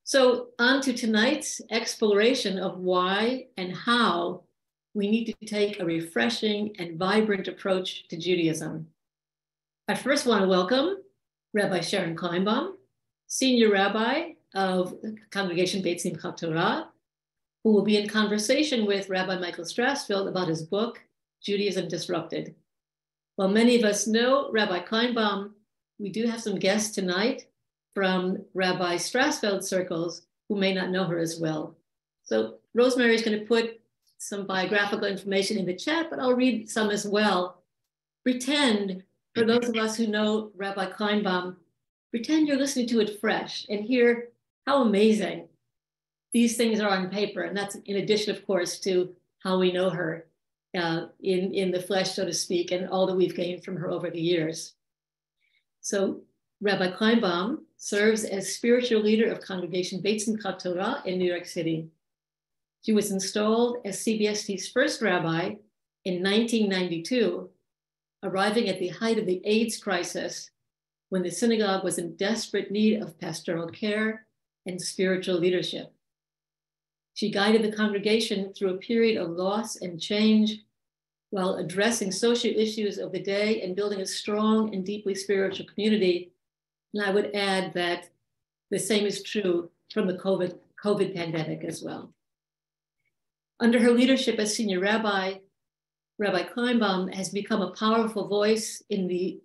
So on to tonight's exploration of why and how we need to take a refreshing and vibrant approach to Judaism. I first want to welcome Rabbi Sharon Kleinbaum, Senior Rabbi of the Congregation Beit Simchat Torah, who will be in conversation with Rabbi Michael Strassfeld about his book, Judaism Disrupted. While many of us know Rabbi Kleinbaum, we do have some guests tonight from Rabbi Strassfeld circles who may not know her as well. So Rosemary is going to put some biographical information in the chat, but I'll read some as well. Pretend, for those of us who know Rabbi Kleinbaum, pretend you're listening to it fresh and hear how amazing these things are on paper. And that's in addition, of course, to how we know her in the flesh, so to speak, and all that we've gained from her over the years. So Rabbi Kleinbaum serves as spiritual leader of Congregation Beit Simchat Torah in New York City. She was installed as CBST's first rabbi in 1992, arriving at the height of the AIDS crisis when the synagogue was in desperate need of pastoral care and spiritual leadership. She guided the congregation through a period of loss and change while addressing social issues of the day and building a strong and deeply spiritual community. And I would add that the same is true from the COVID pandemic as well. Under her leadership as senior rabbi, Rabbi Kleinbaum has become a powerful voice in the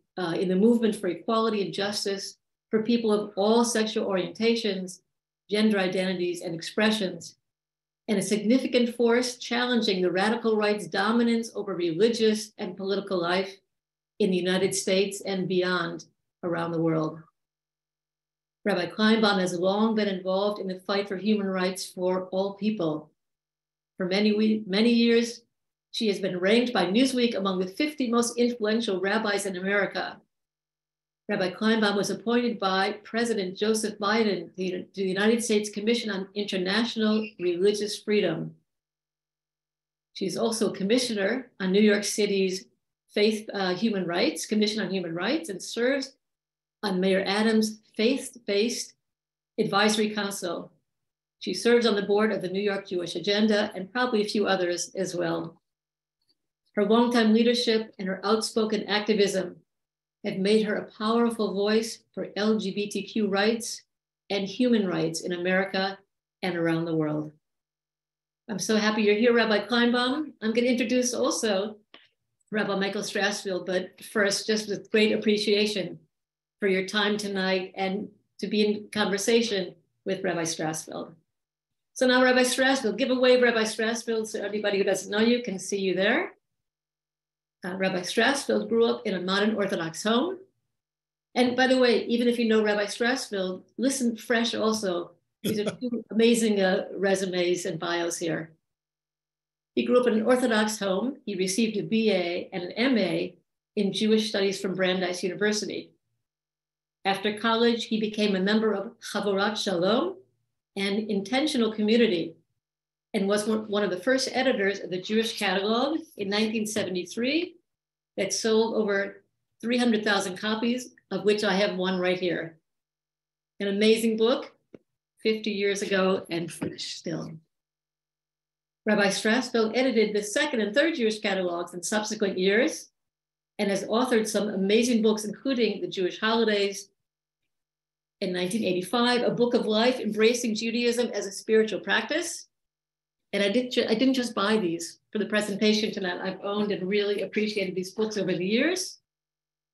movement for equality and justice for people of all sexual orientations, gender identities, and expressions, and a significant force challenging the radical right's dominance over religious and political life in the United States and beyond around the world. Rabbi Kleinbaum has long been involved in the fight for human rights for all people. For many years, she has been ranked by Newsweek among the 50 most influential rabbis in America. Rabbi Kleinbaum was appointed by President Joseph Biden to the United States Commission on International Religious Freedom. She's also commissioner on New York City's Commission on Human Rights, and serves on Mayor Adams' Faith-Based Advisory Council. She serves on the board of the New York Jewish Agenda and probably a few others as well. Her longtime leadership and her outspoken activism have made her a powerful voice for LGBTQ rights and human rights in America and around the world. I'm so happy you're here, Rabbi Kleinbaum. I'm going to introduce also Rabbi Michael Strassfeld, but first, just with great appreciation for your time tonight and to be in conversation with Rabbi Strassfeld. So now, Rabbi Strassfeld, give a wave, Rabbi Strassfeld, so everybody who doesn't know you can see you there. Rabbi Strassfeld grew up in a modern Orthodox home. And by the way, even if you know Rabbi Strassfeld, listen fresh also. These are two amazing resumes and bios here. He grew up in an Orthodox home. He received a BA and an MA in Jewish Studies from Brandeis University. After college, he became a member of Chavorat Shalom and Intentional Community, and was one of the first editors of the Jewish Catalog in 1973 that sold over 300,000 copies, of which I have one right here. An amazing book, 50 years ago and fresh still. Rabbi Strassfeld edited the second and third Jewish catalogs in subsequent years and has authored some amazing books, including The Jewish Holidays, in 1985, A Book of Life, Embracing Judaism as a Spiritual Practice. And I didn't just buy these for the presentation tonight. I've owned and really appreciated these books over the years.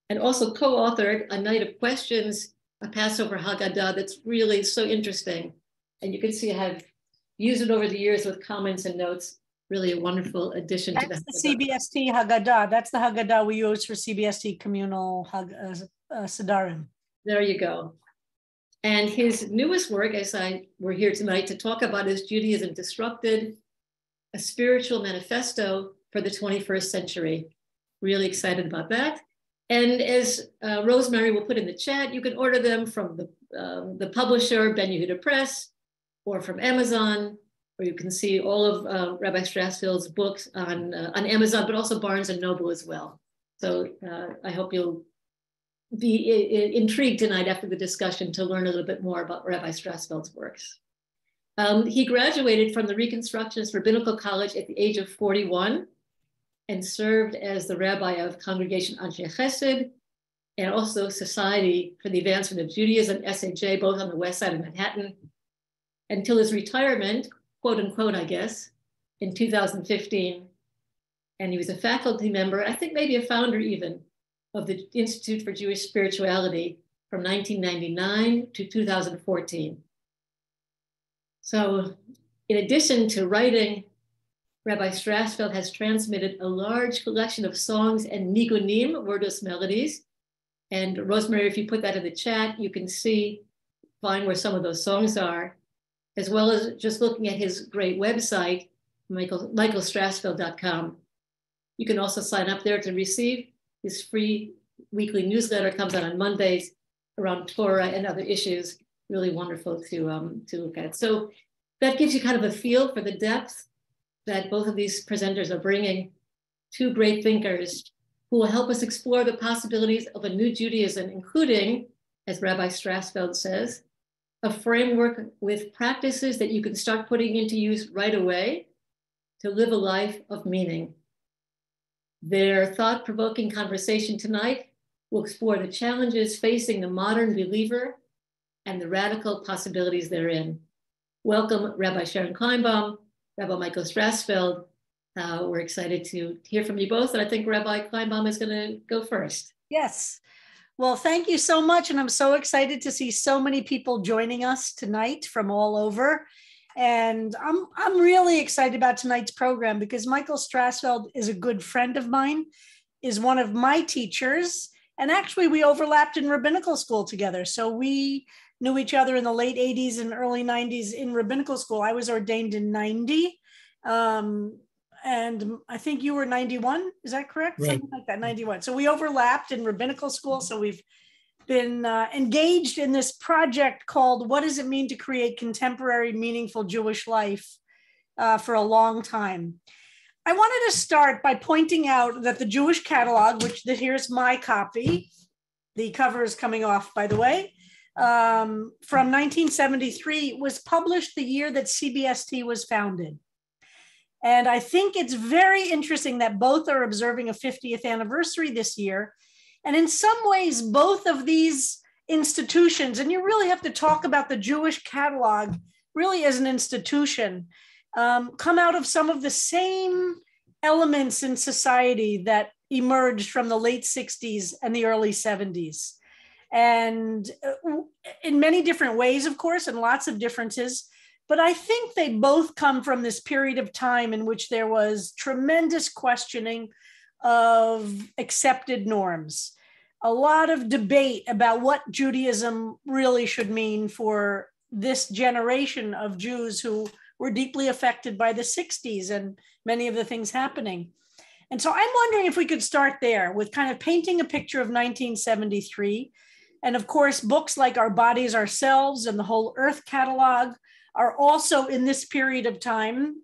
And also co-authored A Night of Questions, a Passover Haggadah that's really so interesting. And you can see I have used it over the years with comments and notes. Really a wonderful addition to the Haggadah. That's the CBST Haggadah. That's the Haggadah we use for CBST communal Sidarim. There you go. And his newest work, as we're here tonight to talk about, is Judaism Disrupted, a spiritual manifesto for the 21st century. Really excited about that. And as Rosemary will put in the chat, you can order them from the publisher, Ben Yehuda Press, or from Amazon, or you can see all of Rabbi Strassfeld's books on Amazon, but also Barnes & Noble as well. So I hope you'll be intrigued tonight after the discussion to learn a little bit more about Rabbi Strassfeld's works. He graduated from the Reconstructionist Rabbinical College at the age of 41 and served as the rabbi of Congregation Anshe Chesed and also Society for the Advancement of Judaism, SAJ, both on the west side of Manhattan, until his retirement, quote unquote, I guess, in 2015. And he was a faculty member, I think maybe a founder even, of the Institute for Jewish Spirituality from 1999 to 2014. So in addition to writing, Rabbi Strassfeld has transmitted a large collection of songs and nigunim, wordless melodies. And Rosemary, if you put that in the chat, you can find where some of those songs are, as well as just looking at his great website, michaelstrassfeld.com. You can also sign up there to receive his free weekly newsletter. Comes out on Mondays around Torah and other issues. Really wonderful to look at. So that gives you kind of a feel for the depth that both of these presenters are bringing. Two great thinkers who will help us explore the possibilities of a new Judaism, including, as Rabbi Strassfeld says, a framework with practices that you can start putting into use right away to live a life of meaning. Their thought-provoking conversation tonight will explore the challenges facing the modern believer and the radical possibilities therein. Welcome, Rabbi Sharon Kleinbaum, Rabbi Michael Strassfeld. We're excited to hear from you both, and I think Rabbi Kleinbaum is going to go first. Yes. Well, thank you so much, and I'm so excited to see so many people joining us tonight from all over. And I'm really excited about tonight's program because Michael Strassfeld is a good friend of mine, is one of my teachers, and actually we overlapped in rabbinical school together. So we knew each other in the late 80s and early 90s in rabbinical school. I was ordained in 90, and I think you were 91, is that correct? Right. Something like that, 91. So we overlapped in rabbinical school, so we've been engaged in this project called What Does It Mean to Create Contemporary Meaningful Jewish Life for a long time. I wanted to start by pointing out that the Jewish catalog, here's my copy, the cover is coming off, by the way, from 1973, was published the year that CBST was founded. And I think it's very interesting that both are observing a 50th anniversary this year. And in some ways, both of these institutions, and you really have to talk about the Jewish catalog really as an institution, come out of some of the same elements in society that emerged from the late 60s and the early 70s. And in many different ways, of course, and lots of differences. But I think they both come from this period of time in which there was tremendous questioning of accepted norms, a lot of debate about what Judaism really should mean for this generation of Jews who were deeply affected by the 60s and many of the things happening. And so I'm wondering if we could start there with kind of painting a picture of 1973. And of course, books like Our Bodies, Ourselves and the Whole Earth catalog are also in this period of time.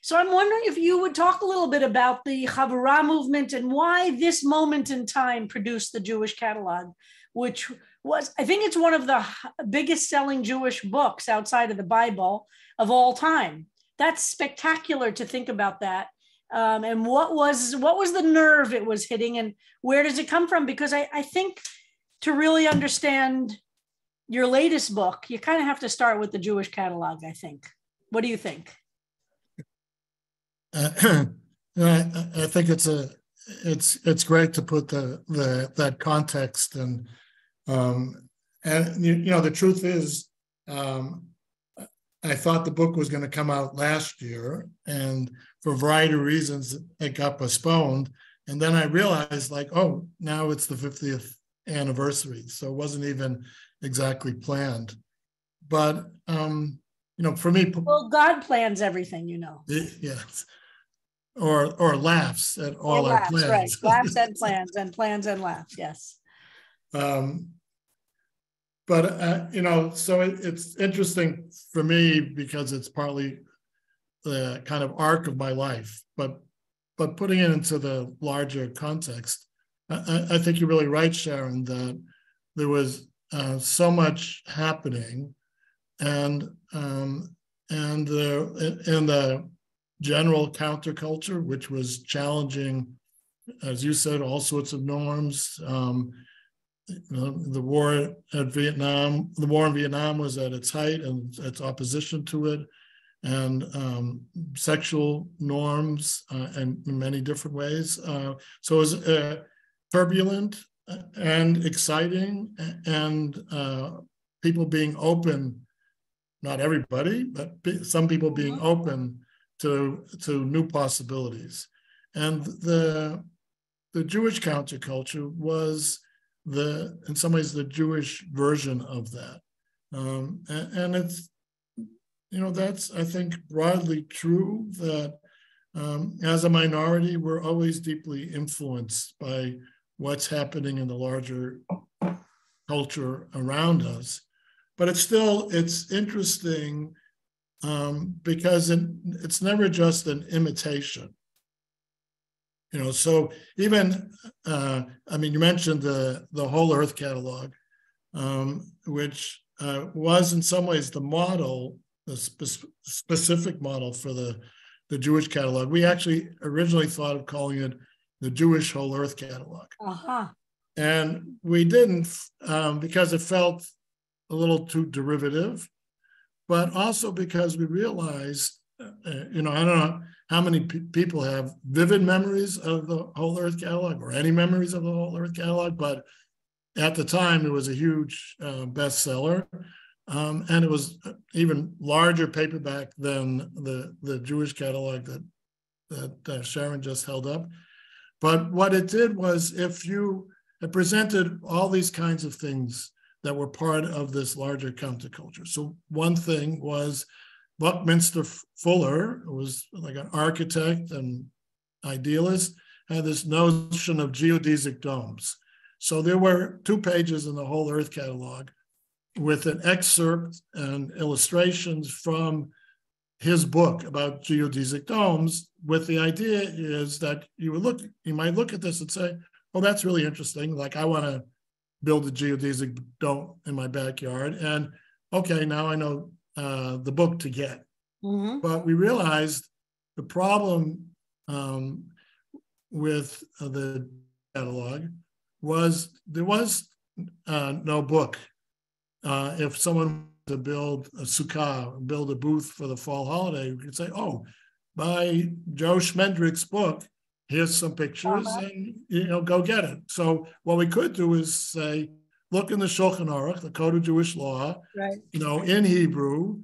So I'm wondering if you would talk a little bit about the Chavurah movement and why this moment in time produced the Jewish catalog, which was, I think it's one of the biggest selling Jewish books outside of the Bible of all time. That's spectacular to think about that. And what was the nerve it was hitting and where does it come from? Because I think to really understand your latest book, you kind of have to start with the Jewish catalog, I think. What do you think? I think it's great to put that context and the truth is I thought the book was going to come out last year, and for a variety of reasons it got postponed, and then I realized now it's the 50th anniversary, so it wasn't even exactly planned, but for me, well, God plans everything, yes. Or laughs at all our plans. Right. Laughs and plans and plans and laughs. Yes. So it's interesting for me because it's partly the kind of arc of my life, but putting it into the larger context, I think you're really right, Sharon, that there was so much happening, and in the general counterculture, which was challenging, as you said, all sorts of norms. The war in Vietnam was at its height, and its opposition to it, and sexual norms in many different ways. So it was turbulent and exciting, and people being open, not everybody, but some people being open to new possibilities. And the Jewish counterculture was in some ways the Jewish version of that. And it's, that's, I think, broadly true that as a minority, we're always deeply influenced by what's happening in the larger culture around us. But it's interesting because it's never just an imitation. So even, you mentioned the Whole Earth Catalog, which was in some ways the model, the specific model for the Jewish catalog. We actually originally thought of calling it the Jewish Whole Earth Catalog. And we didn't because it felt a little too derivative, but also because we realized, I don't know how many people have vivid memories of the Whole Earth Catalog or any memories of the Whole Earth Catalog, but at the time it was a huge bestseller, and it was even larger paperback than the Jewish catalog that Sharon just held up. But what it did was it presented all these kinds of things that were part of this larger counterculture. So one thing was Buckminster Fuller, who was like an architect and idealist, had this notion of geodesic domes. So there were 2 pages in the Whole Earth Catalog with an excerpt and illustrations from his book about geodesic domes, with the idea is that you might look at this and say, oh, that's really interesting. Like, I want to build a geodesic dome in my backyard. And okay, now I know the book to get. But we realized the problem with the catalog was there was no book. If someone to build a sukkah, build a booth for the fall holiday, we could say, oh, buy Joe Schmendrick's book, here's some pictures, and go get it. So what we could do is say, look in the Shulchan Aruch, the Code of Jewish Law, right, in Hebrew,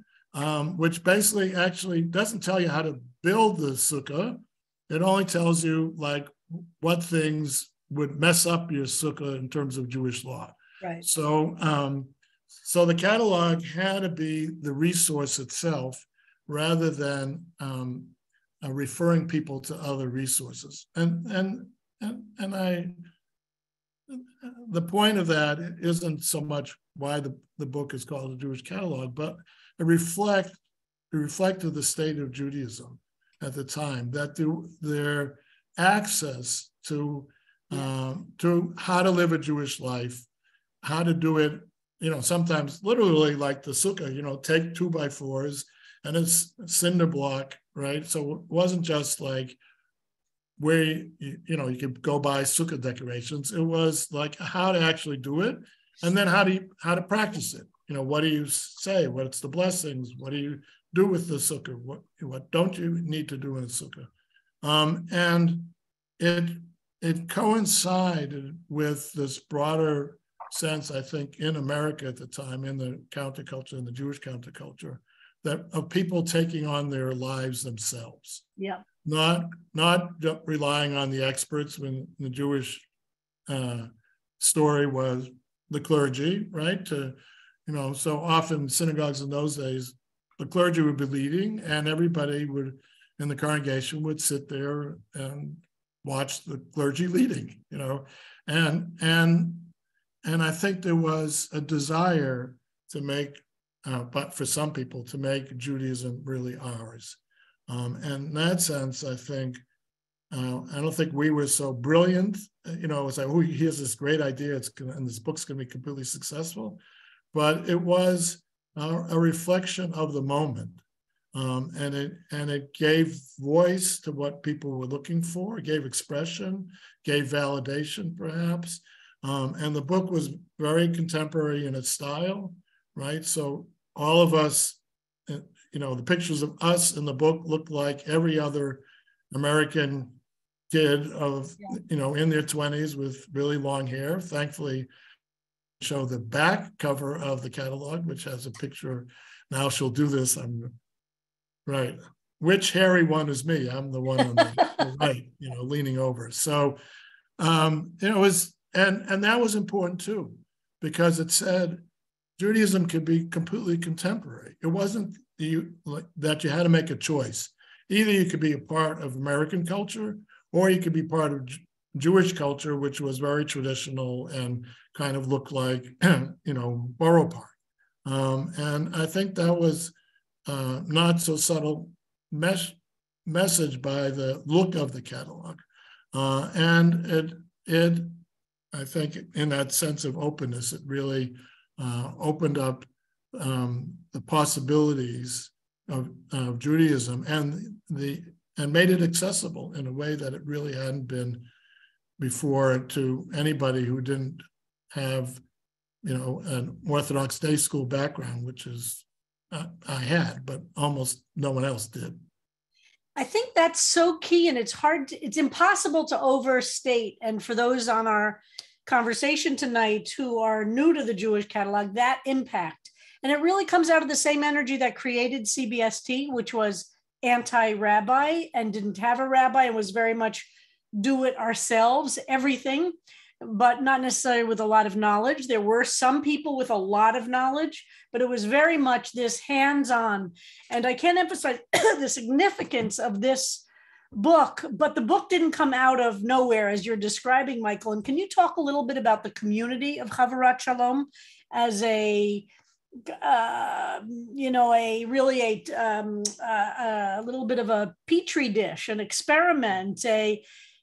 which basically actually doesn't tell you how to build the sukkah. It only tells you like what things would mess up your sukkah in terms of Jewish law. right. So, so the catalog had to be the resource itself rather than referring people to other resources. And the point of that isn't so much why the book is called a Jewish catalog, but it reflected the state of Judaism at the time, that their access to how to live a Jewish life, how to do it, sometimes literally like the sukkah, take 2x4s and it's cinder block, right? So it wasn't just like where, you could go buy sukkah decorations. It was like how to actually do it, and then how to practice it. What do you say? What's the blessings? What do you do with the sukkah? What don't you need to do in a sukkah? And it coincided with this broader sense, I think, in America at the time, in the counterculture, in the Jewish counterculture, that of people taking on their lives themselves. Yeah. Not relying on the experts. When the Jewish story was the clergy, right? So often synagogues in those days, the clergy would be leading, and everybody in the congregation would sit there and watch the clergy leading, and I think there was a desire to make, but for some people, to make Judaism really ours. And in that sense, I think I don't think we were so brilliant. It's like, oh, here's this great idea. And this book's going to be completely successful. But it was a reflection of the moment. And it gave voice to what people were looking for. It gave expression, gave validation, perhaps. And the book was very contemporary in its style, right? So all of us, the pictures of us in the book looked like every other American kid of, in their 20s with really long hair. Thankfully, show the back cover of the catalog, which has a picture. Now she'll do this. I'm right. Which hairy one is me? I'm the one on the right, leaning over. So, it was, and that was important too, because it said Judaism could be completely contemporary. It wasn't that you had to make a choice. Either you could be a part of American culture, or you could be part of Jewish culture, which was very traditional and kind of looked like, Borough Park. And I think that was not so subtle message by the look of the catalog. And it, I think, in that sense of openness, it really opened up the possibilities of Judaism and made it accessible in a way that it really hadn't been before to anybody who didn't have, an Orthodox day school background, which is I had, but almost no one else did. I think that's so key, and it's impossible to overstate. And for those on our conversation tonight who are new to the Jewish catalog, that impact. And it really comes out of the same energy that created CBST, which was anti-rabbi and didn't have a rabbi and was very much do it ourselves, everything, but not necessarily with a lot of knowledge. There were some people with a lot of knowledge, but it was very much this hands-on. And I can't emphasize the significance of this book, but the book didn't come out of nowhere, as you're describing, Michael. And can you talk a little bit about the community of Chavarat Shalom as a little bit of a petri dish, an experiment,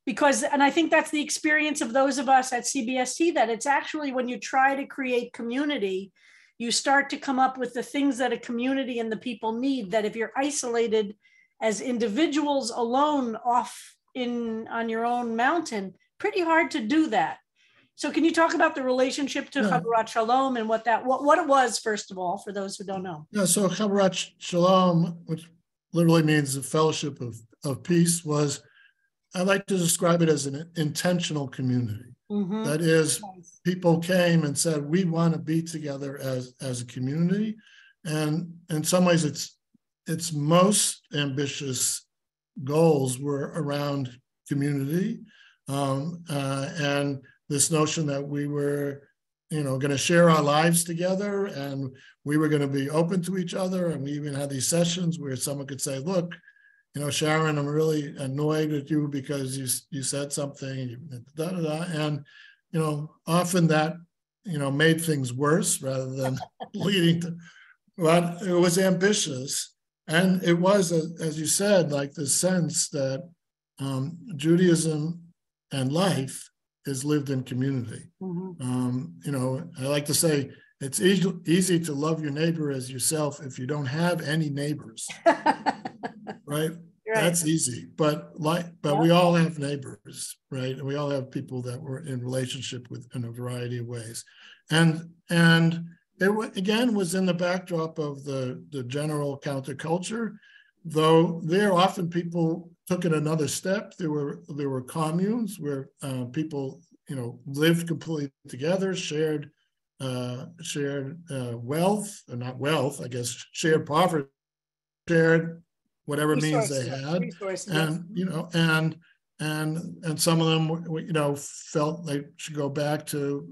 and I think that's the experience of those of us at CBST, that it's actually when you try to create community, you start to come up with the things that a community and the people need, that if you're isolated as individuals alone off on your own mountain, pretty hard to do that. So can you talk about the relationship to Chavarat Shalom and what it was, first of all, for those who don't know? Yeah, so Chavarat Shalom, which literally means the fellowship of peace, was, I like to describe it as an intentional community. Mm-hmm. That is, people came and said, we want to be together as a community. And in some ways, its most ambitious goals were around community, and this notion that we were, going to share our lives together, and we were going to be open to each other. And we even had these sessions where someone could say, look, Sharon, I'm really annoyed at you because you said something, and, often that, made things worse rather than leading to, but it was ambitious. And it was, as you said, like the sense that Judaism and life is lived in community. Mm-hmm. I like to say it's easy to love your neighbor as yourself if you don't have any neighbors, right? That's easy, but we all have neighbors, right? And we all have people that we're in relationship with in a variety of ways. And it again was in the backdrop of the general counterculture, though there often people took it another step. There were communes where people lived completely together, shared wealth, or not wealth, I guess, shared poverty, shared whatever means they had, and and some of them felt they should go back to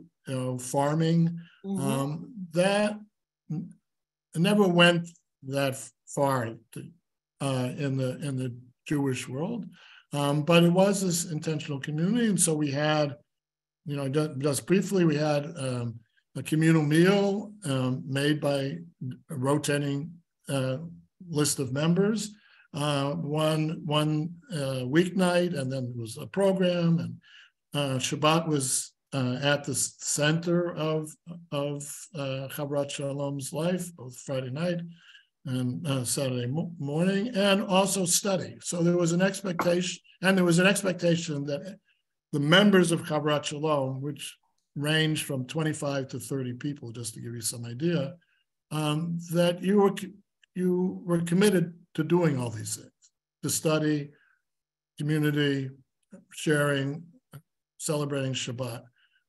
farming. Mm-hmm. That never went that far in the Jewish world, but it was this intentional community, and so we had, just briefly, we had a communal meal made by a rotating list of members. one weeknight, and then there was a program, and Shabbat was at the center of Chabad Shalom's life, both Friday night and Saturday morning, and also study. So there was an expectation, that the members of Chabad Shalom, which ranged from 25 to 30 people, just to give you some idea, that you were committed to doing all these things, to study, community, sharing, celebrating Shabbat.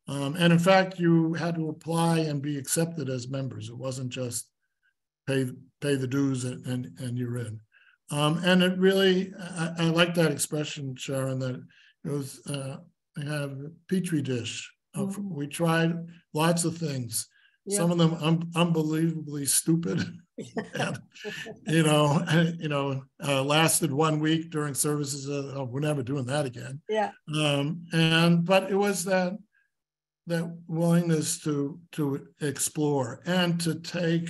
And in fact, you had to apply and be accepted as members. It wasn't just pay the dues and you're in. And it really, I like that expression, Sharon, that it was, I have a petri dish. We tried lots of things. Yeah. Some of them unbelievably stupid, and, lasted 1 week during services. We're never doing that again. Yeah. But it was that willingness to explore and to take.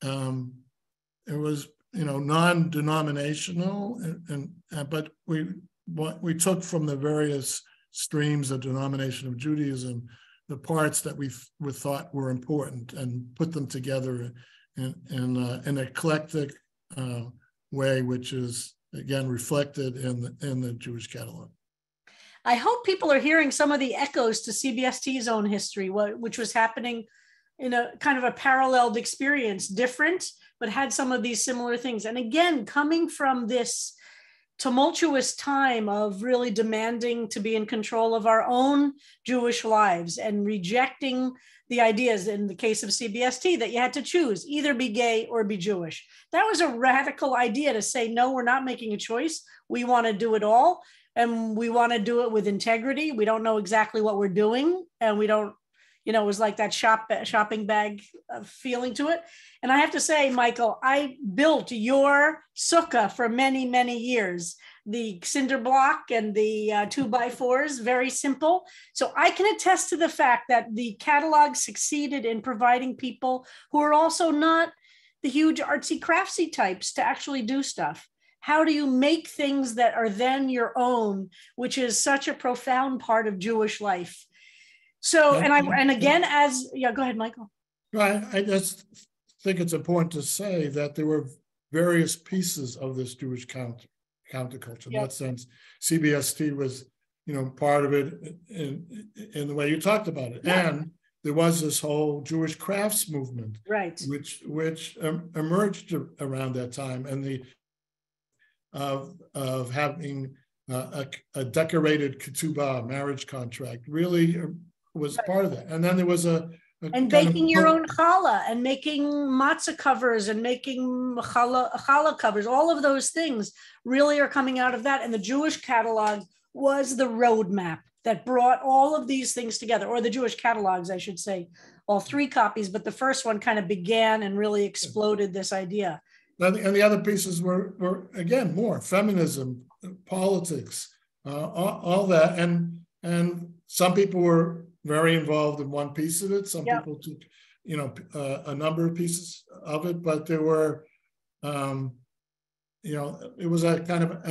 It was non-denominational, but we took from the various streams of denomination of Judaism the parts that we thought were important and put them together in an eclectic way, which is again reflected in the Jewish catalog. I hope people are hearing some of the echoes to CBST's own history, which was happening in a kind of a paralleled experience, different, but had some of these similar things. And again, coming from this tumultuous time of really demanding to be in control of our own Jewish lives and rejecting the ideas, in the case of CBST, that you had to choose, either be gay or be Jewish. That was a radical idea to say, no, we're not making a choice. We want to do it all. And we want to do it with integrity. We don't know exactly what we're doing. And we don't, it was like that shopping bag feeling to it. And I have to say, Michael, I built your sukkah for many, many years. The cinder block and the 2x4s, very simple. So I can attest to the fact that the catalog succeeded in providing people who are also not the huge artsy craftsy types to actually do stuff. How do you make things that are then your own, which is such a profound part of Jewish life? So, go ahead, Michael. Right. I just think it's important to say that there were various pieces of this Jewish counterculture. In that sense, CBST was, part of it in the way you talked about it. Yeah. And there was this whole Jewish crafts movement, right, which emerged around that time, and of having a decorated ketubah, marriage contract, really was part of that. And then there was and baking your own challah and making matzah covers and making challah covers. All of those things really are coming out of that. And the Jewish catalog was the roadmap that brought all of these things together, or the Jewish catalogs, I should say, all 3 copies, but the first one kind of began and really exploded this idea. And the other pieces were again, more feminism, politics, all that. And some people were very involved in one piece of it. Some people took, a number of pieces of it, but there were, it was a kind of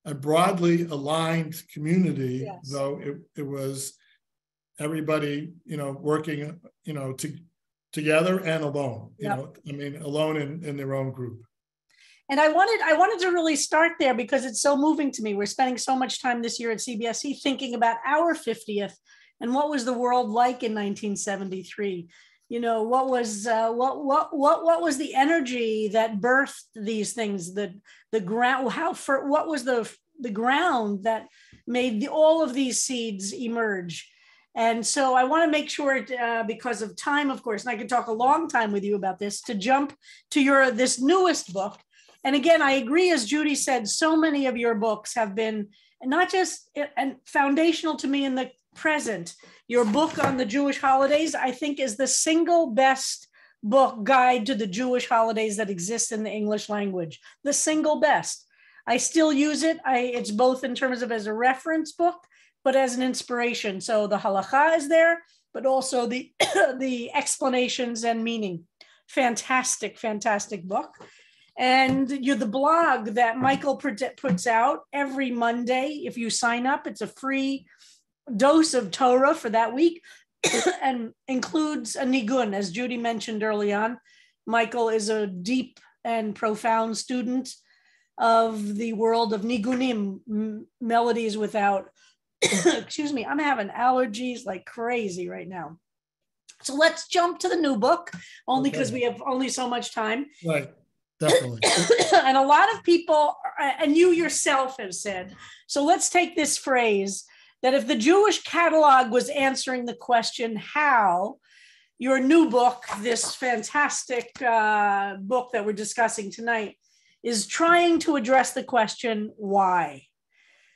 a broadly aligned community, though it was everybody, working, together and alone, alone in their own group. And I wanted to really start there because it's so moving to me. We're spending so much time this year at CBST thinking about our 50th and what was the world like in 1973. What was the energy that birthed these things? The ground. What was the ground that made all of these seeds emerge? And so I want to make sure, because of time, of course, and I could talk a long time with you about this, to jump to this newest book. And again, I agree, as Judy said, so many of your books have been not just and foundational to me in the present. Your book on the Jewish holidays, I think, is the single best book guide to the Jewish holidays that exists in the English language. The single best. I still use it. It's both in terms of as a reference book, but as an inspiration. So the halakha is there, but also the explanations and meaning. Fantastic, fantastic book. And you're the blog that Michael puts out every Monday. If you sign up, it's a free dose of Torah for that week and includes a nigun, as Judy mentioned early on. Michael is a deep and profound student of the world of nigunim, melodies without, excuse me, I'm having allergies like crazy right now. So let's jump to the new book, only because we have only so much time. Right, definitely. And a lot of people, and you yourself have said, so let's take this phrase, that if the Jewish catalog was answering the question, how, your new book, this fantastic book that we're discussing tonight, is trying to address the question, why?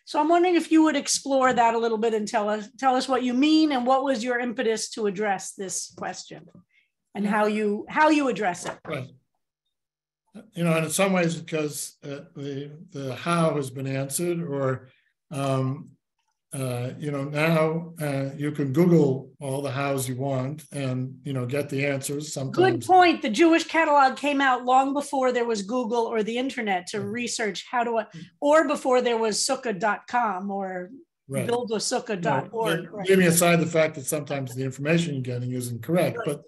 So I'm wondering if you would explore that a little bit and tell us what you mean and what was your impetus to address this question and how you address it. Right. And in some ways, because the how has been answered, or now you can Google all the hows you want and, get the answers sometimes. Good point. The Jewish catalog came out long before there was Google or the internet to research or before there was sukkah.com or buildasukkah.org. Leaving aside the fact that sometimes the information you're getting isn't correct, but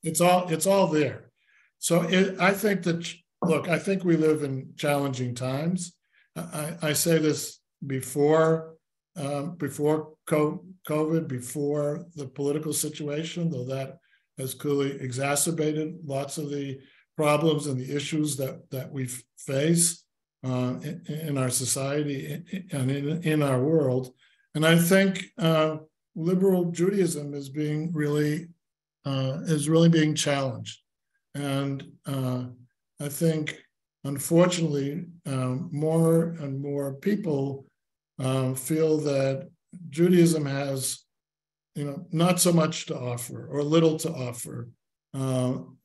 it's all there. So I think we live in challenging times. I say this before COVID, before the political situation, though that has clearly exacerbated lots of the problems and the issues that we face in our society and in our world. And I think liberal Judaism is really being challenged. And I think, unfortunately, more and more people feel that Judaism has, not so much to offer or little to offer them.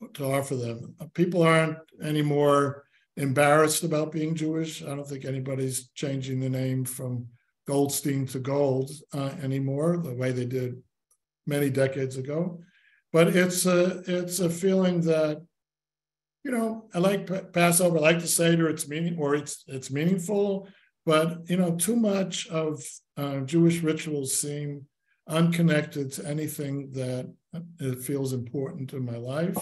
People aren't anymore embarrassed about being Jewish. I don't think anybody's changing the name from Goldstein to Gold anymore, the way they did many decades ago. But it's a feeling that, I like Passover. I like the Seder. It's meaningful. But, too much of Jewish rituals seem unconnected to anything that it feels important in my life.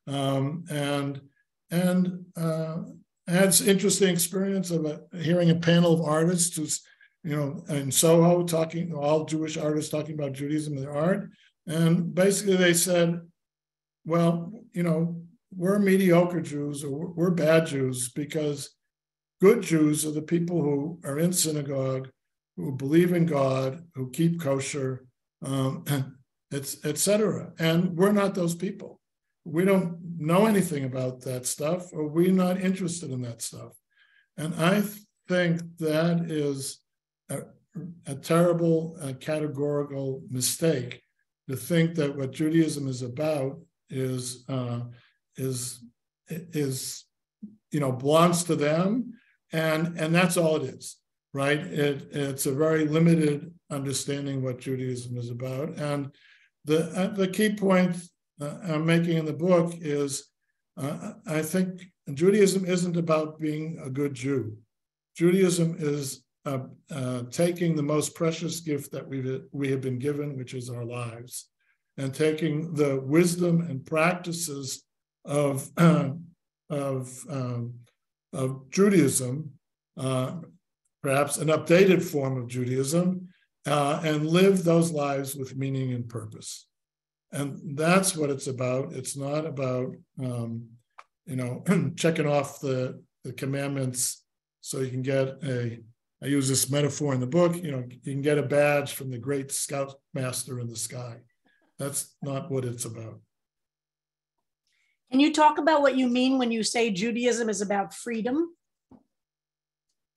And I had an interesting experience of hearing a panel of artists who's, in Soho, all Jewish artists talking about Judaism and their art. And basically they said, well, we're mediocre Jews or we're bad Jews because good Jews are the people who are in synagogue, who believe in God, who keep kosher, etc. And we're not those people. We don't know anything about that stuff, or we're not interested in that stuff. And I think that is a terrible categorical mistake, to think that what Judaism is about is belongs to them. And that's all it is, right? It's a very limited understanding what Judaism is about. And the key point I'm making in the book is I think Judaism isn't about being a good Jew. Judaism is taking the most precious gift that we have been given, which is our lives, and taking the wisdom and practices of Judaism, perhaps an updated form of Judaism, and live those lives with meaning and purpose. And that's what it's about. It's not about, checking off the commandments so you can get I use this metaphor in the book, you can get a badge from the great scoutmaster in the sky. That's not what it's about. Can you talk about what you mean when you say Judaism is about freedom?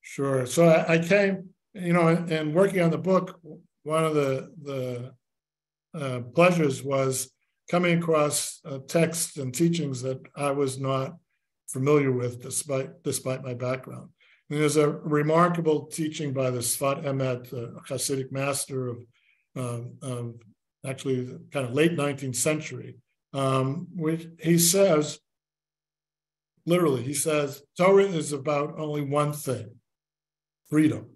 Sure. So I came, and working on the book, one of the pleasures was coming across texts and teachings that I was not familiar with, despite my background. And there's a remarkable teaching by the Sfat Emet, a Hasidic master of actually the kind of late 19th century, which he says literally, he says, Torah is about only one thing, freedom.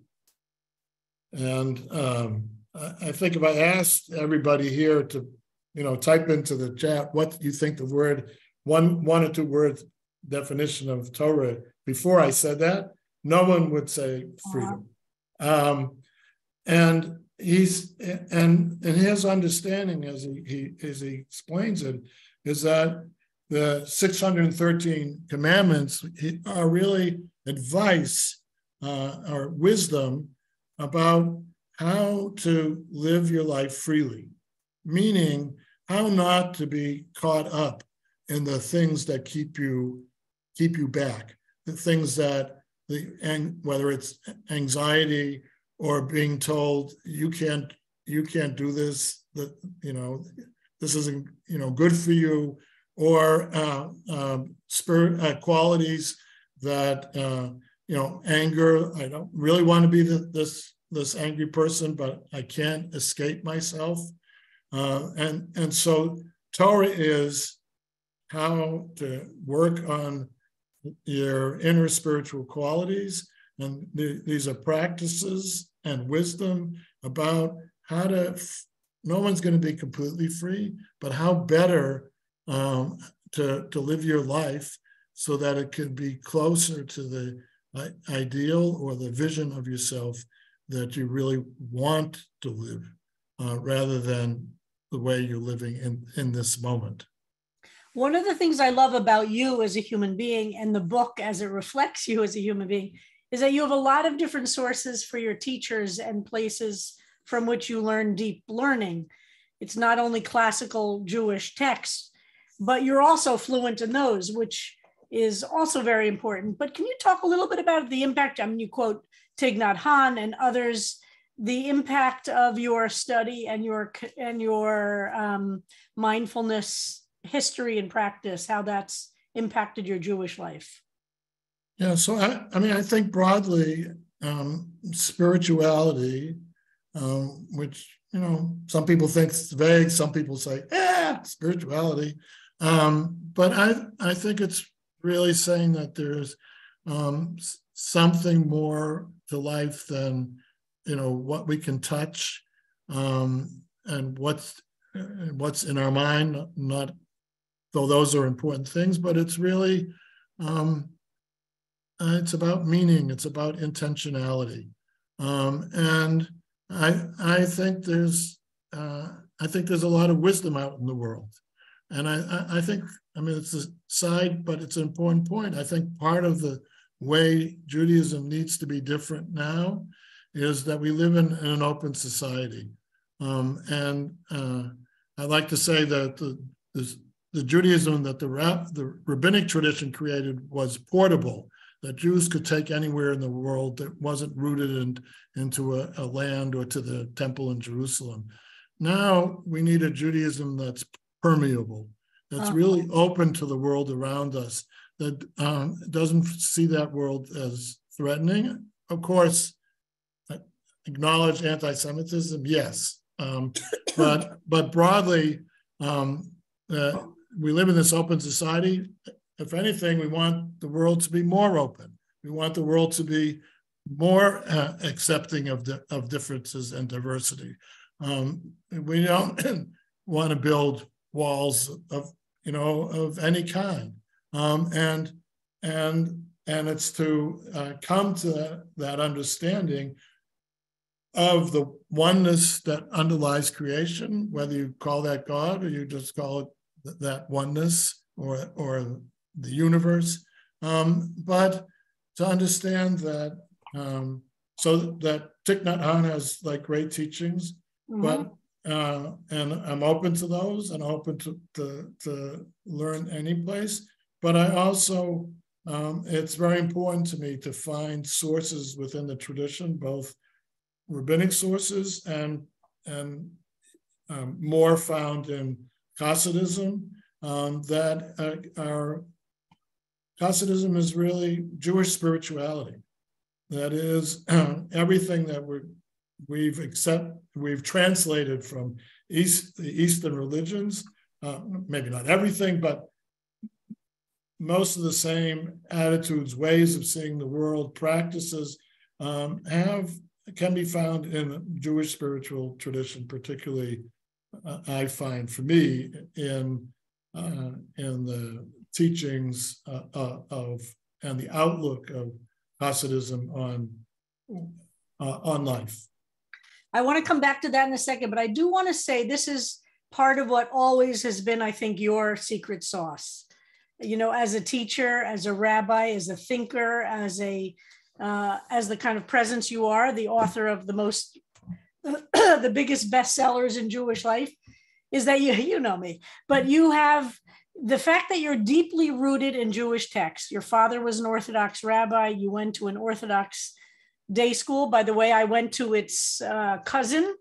And I think if I asked everybody here to, type into the chat what you think the word, one or two words definition of Torah, before I said that, no one would say freedom. And his understanding, as he explains it, is that the 613 commandments are really advice or wisdom about how to live your life freely, meaning how not to be caught up in the things that keep you back, the things that whether it's anxiety or being told you can't do this, that this isn't good for you, or spirit qualities that anger. I don't really want to be this angry person, but I can't escape myself. And so Torah is how to work on your inner spiritual qualities, and these are practices and wisdom about how to. No one's going to be completely free, but how better to live your life so that it can be closer to the ideal or the vision of yourself that you really want to live, rather than the way you're living in this moment. One of the things I love about you as a human being, and the book as it reflects you as a human being, is that you have a lot of different sources for your teachers and places from which you learn deep learning. It's not only classical Jewish texts, but you're also fluent in those, which is also very important. But can you talk a little bit about the impact? I mean, you quote Thich Nhat Hanh and others, the impact of your study and your mindfulness history and practice, how that's impacted your Jewish life. Yeah, so I think broadly, spirituality, which some people think it's vague, some people say, spirituality, but I think it's really saying that there's something more to life than what we can touch, and what's in our mind, not though those are important things, but it's really it's about meaning, it's about intentionality, and I think there's a lot of wisdom out in the world, and I think it's a side, but it's an important point. I think part of the way Judaism needs to be different now is that we live in an open society, and I like to say that the Judaism that the rabbinic tradition created was portable, that Jews could take anywhere in the world that wasn't rooted into a land or to the temple in Jerusalem. Now we need a Judaism that's permeable, that's really open to the world around us, that doesn't see that world as threatening. Of course, acknowledge anti-Semitism, yes, but broadly, we live in this open society. If anything, we want the world to be more open. We want the world to be more accepting of differences and diversity. We don't want to build walls of any kind, and it's to come to that understanding of the oneness that underlies creation, whether you call that God or you just call it that oneness or the universe, but to understand that, so that Thich Nhat Hanh has great teachings, but and I'm open to those and open to learn any place. But I also, it's very important to me to find sources within the tradition, both rabbinic sources and more found in Hasidism, that are Hasidism is really Jewish spirituality. That is everything that we've translated from the Eastern religions. Maybe not everything, but most of the same attitudes, ways of seeing the world, practices can be found in the Jewish spiritual tradition, particularly I find for me in the teachings of and the outlook of Hasidism on life. I want to come back to that in a second, but I do want to say this is part of what always has been, I think, your secret sauce. You know, as a teacher, as a rabbi, as a thinker, as the kind of presence you are, the author of the biggest bestsellers in Jewish life, is that you know me, but you have the fact that you're deeply rooted in Jewish texts. Your father was an Orthodox rabbi. You went to an Orthodox day school. By the way, I went to its cousin.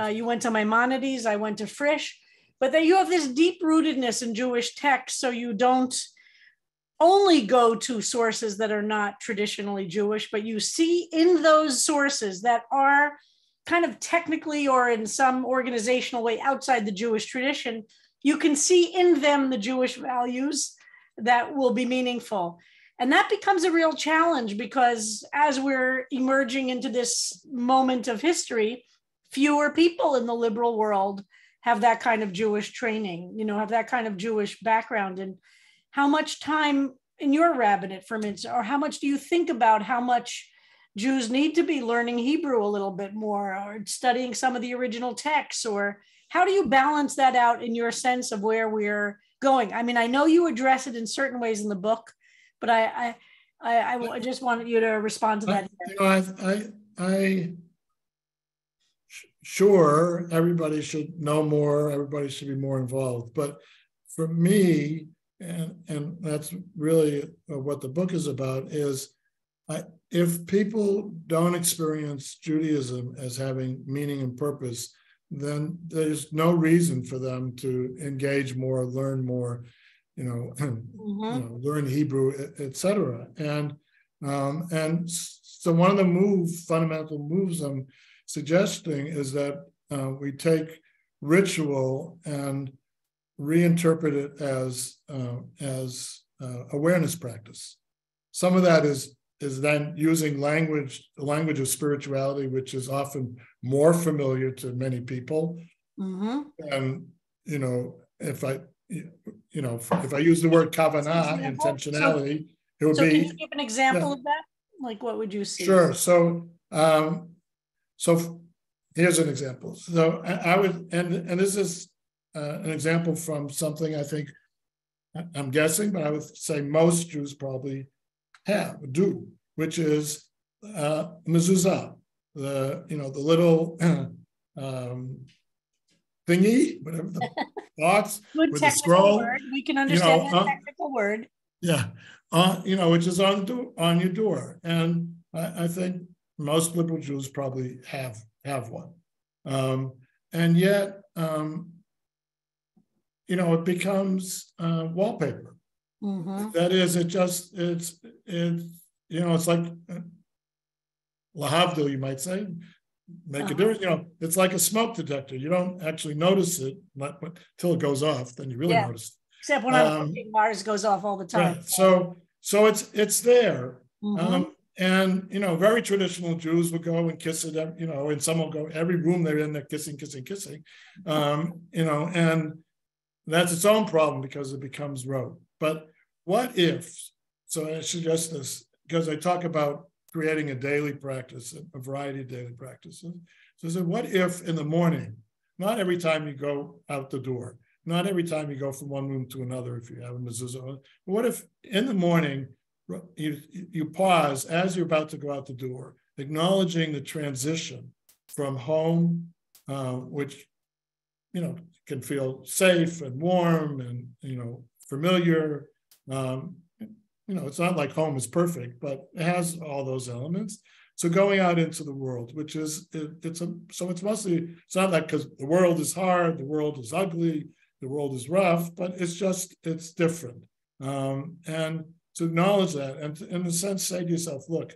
You went to Maimonides. I went to Frisch. But that you have this deep rootedness in Jewish texts, so you don't only go to sources that are not traditionally Jewish, but you see in those sources that are kind of technically or in some organizational way outside the Jewish tradition, you can see in them the Jewish values that will be meaningful. And that becomes a real challenge because as we're emerging into this moment of history, fewer people in the liberal world have that kind of Jewish training, you know, have that kind of Jewish background. And how much time in your rabbinate, for instance, or how much do you think about how much Jews need to be learning Hebrew a little bit more or studying some of the original texts? Or how do you balance that out in your sense of where we're going? I mean, I know you address it in certain ways in the book, but I just wanted you to respond to that. You know, sure, everybody should know more, everybody should be more involved. But for me, and that's really what the book is about, is if people don't experience Judaism as having meaning and purpose, then there's no reason for them to engage more, learn more, learn Hebrew, etc. And so one of the fundamental moves I'm suggesting is that we take ritual and reinterpret it as awareness practice. Some of that is then using the language of spirituality, which is often more familiar to many people. Mm-hmm. And if I use the word kavanah, intentionality, it would be. Can you give an example of that? Like, what would you see? Sure. So here's an example. So I would, and this is an example from something I think, I'm guessing, but I would say most Jews probably do, which is mezuzah, the little thingy, whatever the box with the scroll. Word. We can understand that technical word. Yeah, which is on your door, and I think most liberal Jews probably have one, and yet it becomes wallpaper. Mm-hmm. That is, it's like lahavdil, you might say, make a difference. It's like a smoke detector. You don't actually notice it until it goes off. Then you really notice it. Except when I'm cooking, ours goes off all the time. Right. So it's there. Mm-hmm. And very traditional Jews will go and kiss it. And some will go every room they're in, they're kissing. And that's its own problem because it becomes rote. But what if? So I suggest this because I talk about creating a daily practice, a variety of daily practices. So I said, what if in the morning, not every time you go out the door, not every time you go from one room to another, if you have a mezuzah, but what if in the morning you pause as you're about to go out the door, acknowledging the transition from home, which can feel safe and warm and familiar. It's not like home is perfect, but it has all those elements. So going out into the world, which is it's not like because the world is hard, the world is ugly, the world is rough, but it's different. And to acknowledge that and in a sense say to yourself, look,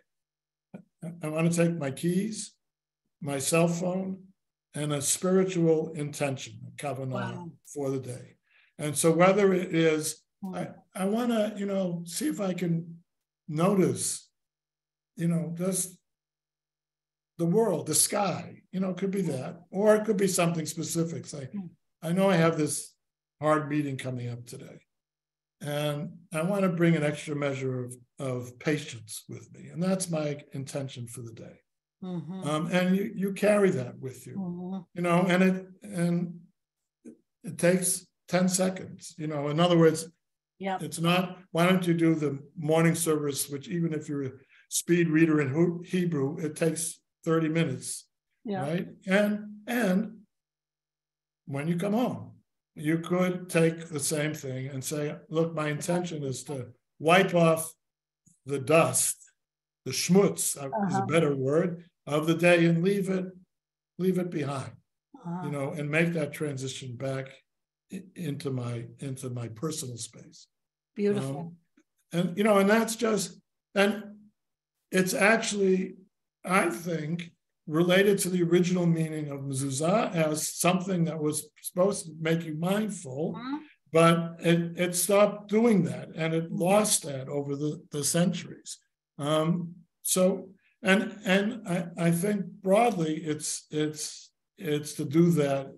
I want to take my keys, my cell phone, and a spiritual intention, a kavanah for the day. And so whether it is, I want to, see if I can notice, just the world, the sky, it could be that, or it could be something specific. I know I have this hard meeting coming up today, and I want to bring an extra measure of patience with me. And that's my intention for the day. And you carry that with you, and it takes 10 seconds, in other words, it's not, why don't you do the morning service, which even if you're a speed reader in Hebrew, it takes 30 minutes, right? And when you come home, you could take the same thing and say, look, my intention is to wipe off the dust, the schmutz is a better word, of the day, and leave it behind, and make that transition back into my personal space. Beautiful. And that's just, and it's actually, I think, related to the original meaning of mezuzah as something that was supposed to make you mindful, but it stopped doing that, and it lost that over the centuries. So, and I think broadly, it's to do that,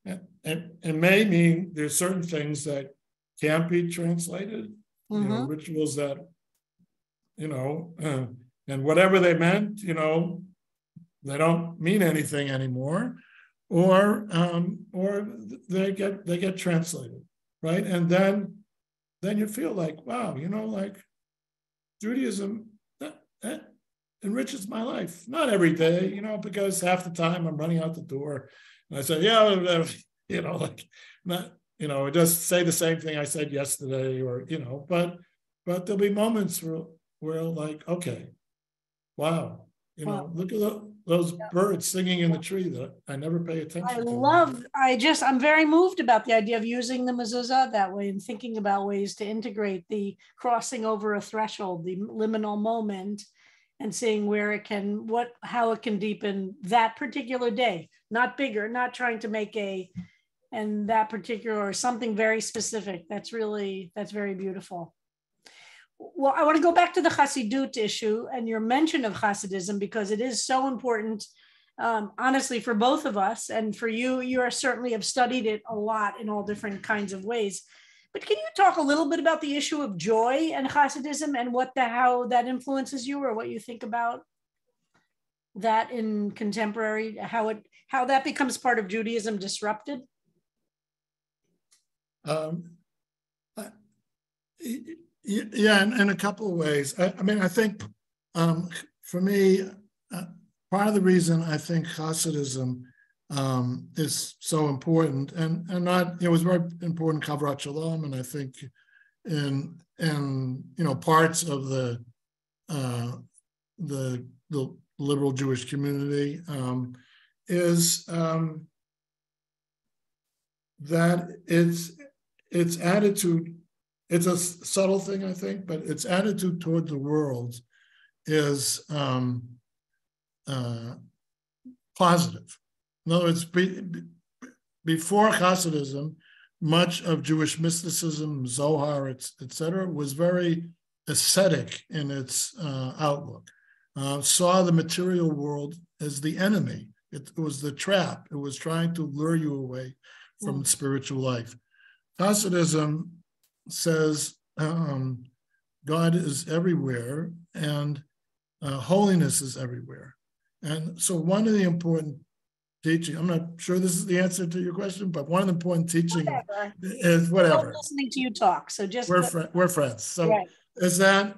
and it may mean there's certain things that can't be translated, rituals that, and whatever they meant, they don't mean anything anymore, or they get translated, right? And then you feel like, wow, like Judaism that enriches my life. Not every day, because half the time I'm running out the door, and I say, just say the same thing I said yesterday, or but there'll be moments where like, okay, wow, look at those birds singing in the tree that I never pay attention to. I'm very moved about the idea of using the mezuzah that way and thinking about ways to integrate the crossing over a threshold, the liminal moment, and seeing where it can, how it can deepen that particular day, not bigger, not trying to make and that particular, or something very specific. That's very beautiful. Well, I want to go back to the Hasidut issue and your mention of Hasidism, because it is so important, honestly, for both of us. And for you, you certainly have studied it a lot in all different kinds of ways. But can you talk a little bit about the issue of joy and Hasidism, and how that influences you, or what you think about that in contemporary, how that becomes part of Judaism disrupted? Yeah, in a couple of ways. I think for me, part of the reason I think Hasidism is so important, and not, it was very important, Kavrat Shalom, and I think in parts of the liberal Jewish community is that its attitude. It's a subtle thing, I think, but its attitude toward the world is positive. In other words, before Hasidism, much of Jewish mysticism, Zohar, etc., was very ascetic in its outlook. Saw the material world as the enemy. It was the trap. It was trying to lure you away from spiritual life. Hasidism says God is everywhere, and holiness is everywhere. And so one of the important teaching, I'm not sure this is the answer to your question, but one of the important teaching is whatever. I'm listening to you talk, so just we're friends. So right. Is that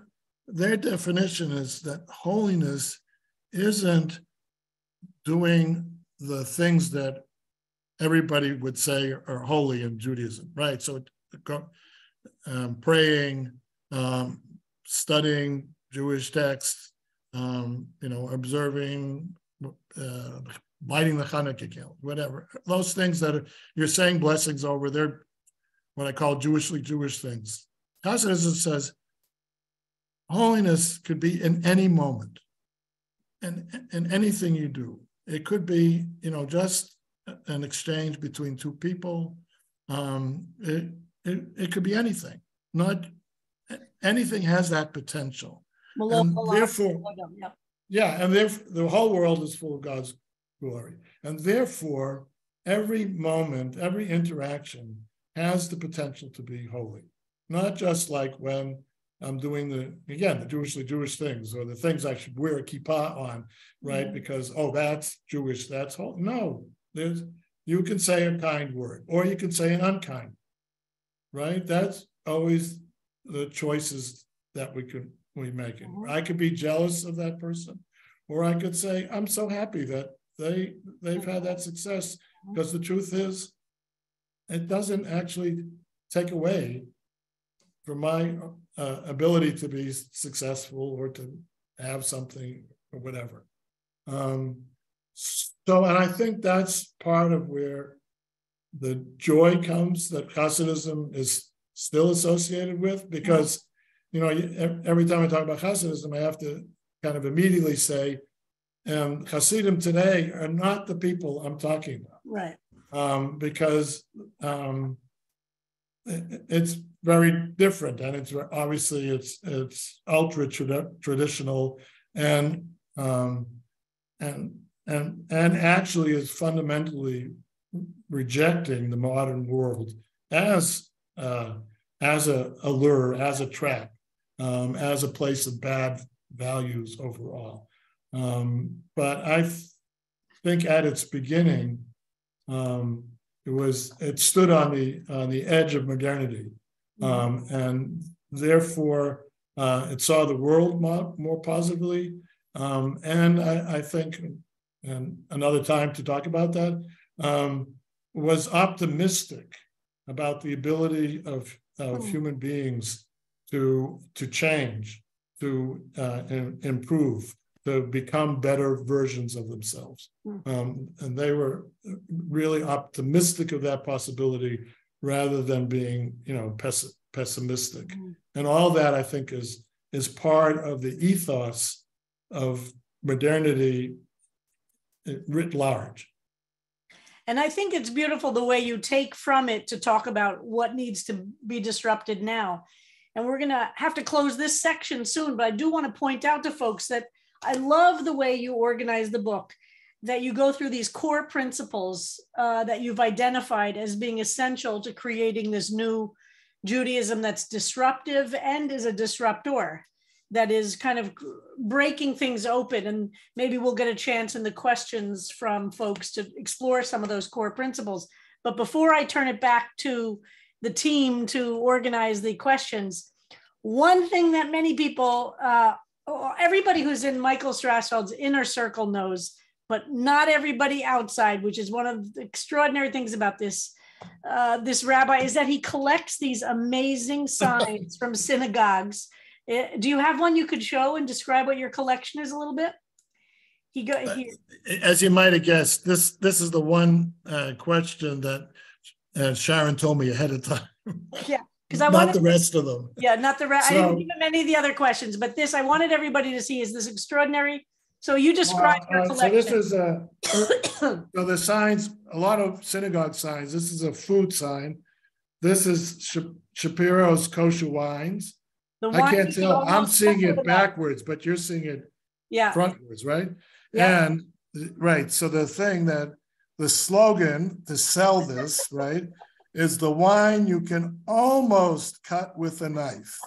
their definition is that holiness isn't doing the things that everybody would say are holy in Judaism, right? So praying, studying Jewish texts, observing, lighting the Hanukkah candle, whatever. Those things that you're saying blessings over, they're what I call Jewishly Jewish things. Hasidism says holiness could be in any moment and anything you do. It could be, just an exchange between two people. It could be anything, not anything has that potential. Malol, And therefore, yep. yeah, and therefore the whole world is full of God's glory. And therefore, every moment, every interaction has the potential to be holy. Not just like when I'm doing the Jewish things, or the things I should wear a kippah on, right? Because, oh, that's Jewish, that's holy. No, you can say a kind word, or you can say an unkind, right? That's always the choices that we make it. I could be jealous of that person, or I could say, I'm so happy that they've had that success, because the truth is, it doesn't actually take away from my ability to be successful or to have something or whatever. So, and I think that's part of where the joy comes that Hasidism is still associated with, because, you know, every time I talk about Hasidism, I have to kind of immediately say, Hasidim today are not the people I'm talking about. Right. Because it's very different, and it's obviously it's ultra traditional, and actually is fundamentally rejecting the modern world as a lure, as a trap, as a place of bad values overall. But I think at its beginning, it stood on the edge of modernity, and therefore it saw the world more positively. And I think, and another time to talk about that, was optimistic about the ability of human beings to change, to improve, to become better versions of themselves. And they were really optimistic of that possibility rather than being, pessimistic. And all that, I think, is part of the ethos of modernity writ large. And I think it's beautiful the way you take from it to talk about what needs to be disrupted now. And we're going to have to close this section soon, but I do want to point out to folks that I love the way you organize the book, that you go through these core principles that you've identified as being essential to creating this new Judaism that's disruptive and is a disruptor, that is kind of breaking things open. And maybe we'll get a chance in the questions from folks to explore some of those core principles. But before I turn it back to the team to organize the questions, one thing that many people, everybody who's in Michael Strassfeld's inner circle knows, but not everybody outside, which is one of the extraordinary things about this rabbi, is that he collects these amazing signs from synagogues. Do you have one you could show and describe what your collection is a little bit? As you might have guessed, this is the one question that Sharon told me ahead of time. Yeah, because not the rest of them. Yeah, not the rest. I didn't give him any of the other questions, but this I wanted everybody to see is this extraordinary. So you describe your collection. So this is so the signs, a lot of synagogue signs. This is a food sign. This is Shapiro's kosher wines. I can't tell. I'm seeing it backwards, but you're seeing it frontwards, right? Yeah. And right. So the thing that the slogan to sell this, right, is the wine you can almost cut with a knife.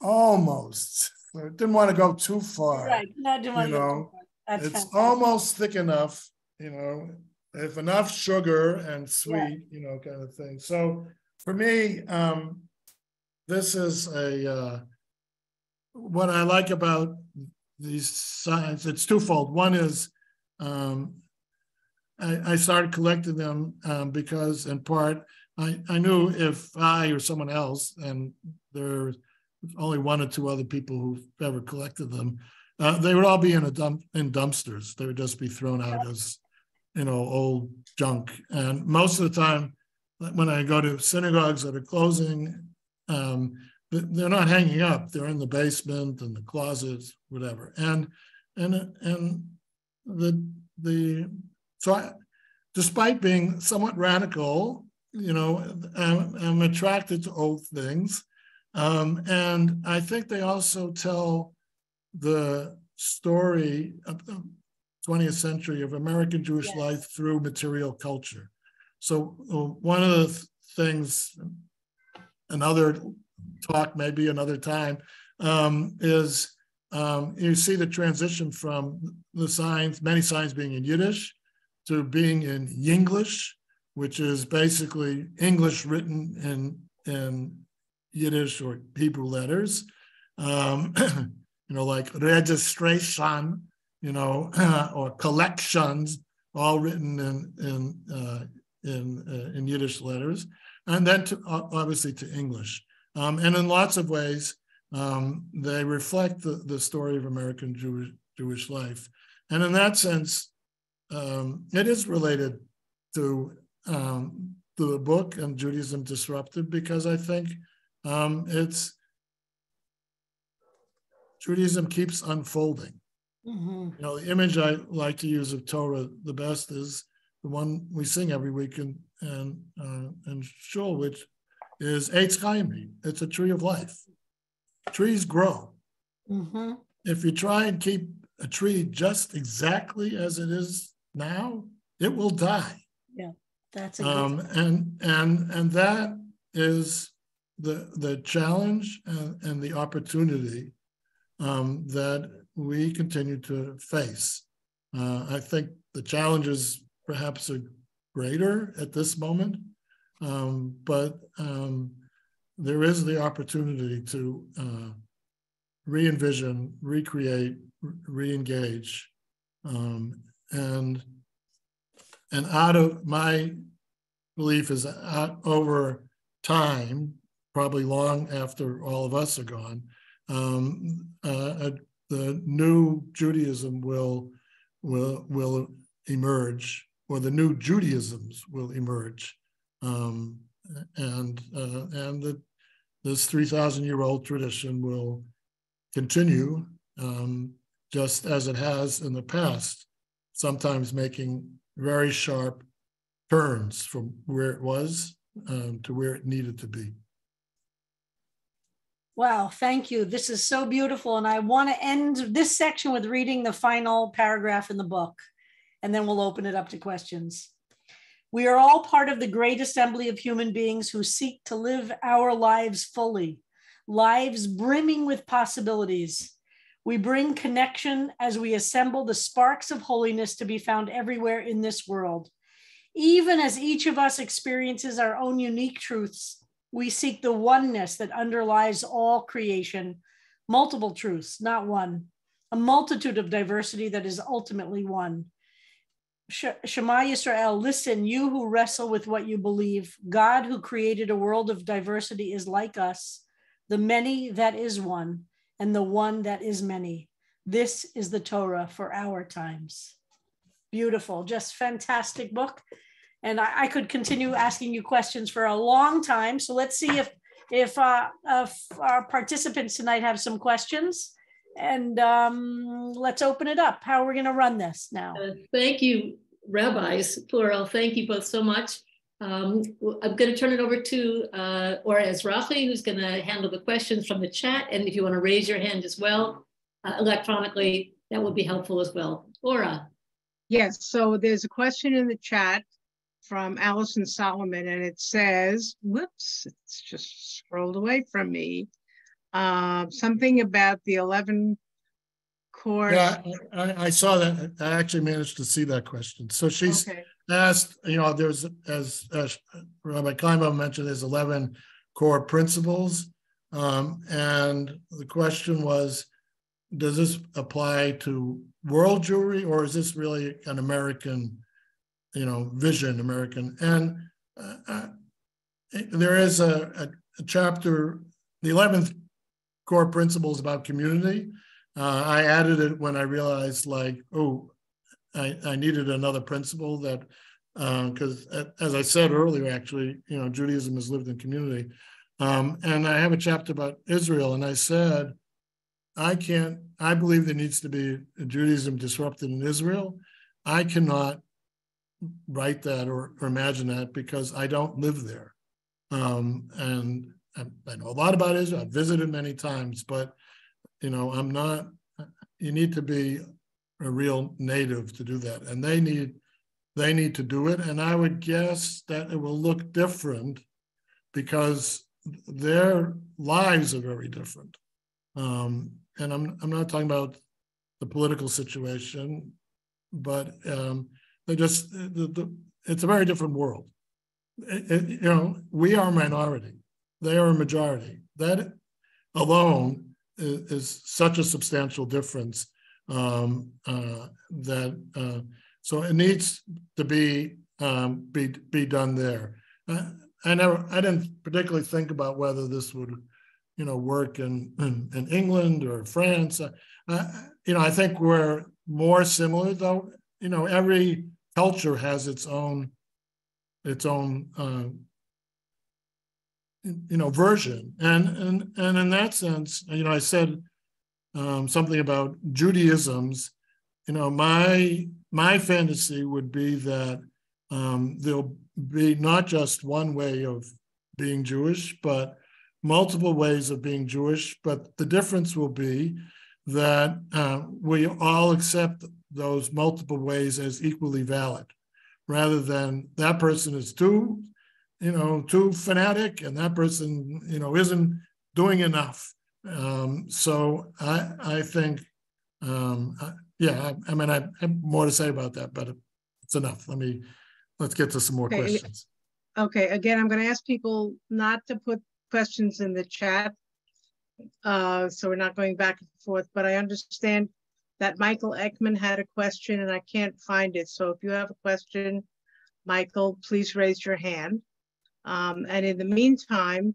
Almost. I didn't want to go too far. Right. No, I didn't want to go too far. That's it's fantastic. Almost thick enough, if enough sugar and sweet, kind of thing. So for me, this is what I like about these signs. It's twofold. One is I started collecting them because, in part, I knew if I or someone else, and there's only one or two other people who've ever collected them, they would all be in dumpsters. They would just be thrown out as, old junk. And most of the time, when I go to synagogues that are closing, they're not hanging up. They're in the basement and the closets, whatever. Despite being somewhat radical, I'm attracted to old things. And I think they also tell the story of the 20th century of American Jewish life through material culture. So one of the things, another talk, maybe another time, is you see the transition from the signs, many signs being in Yiddish, to being in Yinglish, which is basically English written in Yiddish or Hebrew letters, like registration, or collections, all written in Yiddish letters, and then obviously to English. And in lots of ways, they reflect the story of American Jewish life. And in that sense, it is related to the book and Judaism Disrupted, because I think Judaism keeps unfolding. Mm-hmm. The image I like to use of Torah the best is the one we sing every week in Shul, which is Eitz Chaim. It's a tree of life. Trees grow. Mm-hmm. If you try and keep a tree just exactly as it is now, it will die. Yeah, that's a good and that is the challenge and the opportunity that we continue to face. I think the challenges perhaps are greater at this moment, but there is the opportunity to re-envision, recreate, re-engage, and out of my belief is over time, probably long after all of us are gone, the new Judaism will emerge, or the new Judaisms will emerge, and that this 3,000-year-old tradition will continue, just as it has in the past, sometimes making very sharp turns from where it was to where it needed to be. Wow, thank you. This is so beautiful. And I want to end this section with reading the final paragraph in the book, and then we'll open it up to questions. We are all part of the great assembly of human beings who seek to live our lives fully, lives brimming with possibilities. We bring connection as we assemble the sparks of holiness to be found everywhere in this world. Even as each of us experiences our own unique truths, we seek the oneness that underlies all creation, multiple truths, not one, a multitude of diversity that is ultimately one. Shema Yisrael, listen, you who wrestle with what you believe. God who created a world of diversity is like us, the many that is one, and the one that is many. This is the Torah for our times. Beautiful, just fantastic book. And I could continue asking you questions for a long time. So let's see if our participants tonight have some questions. And let's open it up. How are we going to run this now? Thank you, rabbis, plural. Thank you both so much. I'm going to turn it over to Ora Ezrahi, who's going to handle the questions from the chat. And if you want to raise your hand as well, electronically, that would be helpful as well. Ora. Yes, so there's a question in the chat from Allison Solomon, and it says, whoops, it's just scrolled away from me. Something about the 11 course. Yeah, I saw that. I actually managed to see that question. So she's asked, there's, as Rabbi Kleinbaum mentioned, there's 11 core principles. And the question was, does this apply to world Jewry, or is this really an American vision, American? And there is a chapter, the 11th core principles about community. I added it when I realized I needed another principle that, because as I said earlier, actually, Judaism is lived in community. And I have a chapter about Israel, and I said, I believe there needs to be a Judaism disrupted in Israel. I cannot write that or imagine that because I don't live there. And I know a lot about Israel. I've visited many times, but I'm not. You need to be a real native to do that, and they need to do it. And I would guess that it will look different because their lives are very different. And I'm not talking about the political situation, but it's a very different world. We are a minority; they are a majority. That alone is such a substantial difference so it needs to be done there. I didn't particularly think about whether this would work in England or France. I think we're more similar, though. Every culture has its own version, and in that sense, I said something about Judaism's. My fantasy would be that there'll be not just one way of being Jewish, but multiple ways of being Jewish. But the difference will be that we all accept those multiple ways as equally valid, rather than that person is too fanatic and that person, isn't doing enough. So I think, I have more to say about that, but it's enough. Let's get to some more questions. Okay, again, I'm going to ask people not to put questions in the chat. So we're not going back and forth, but I understand that Michael Ekman had a question and I can't find it. So if you have a question, Michael, please raise your hand. And in the meantime,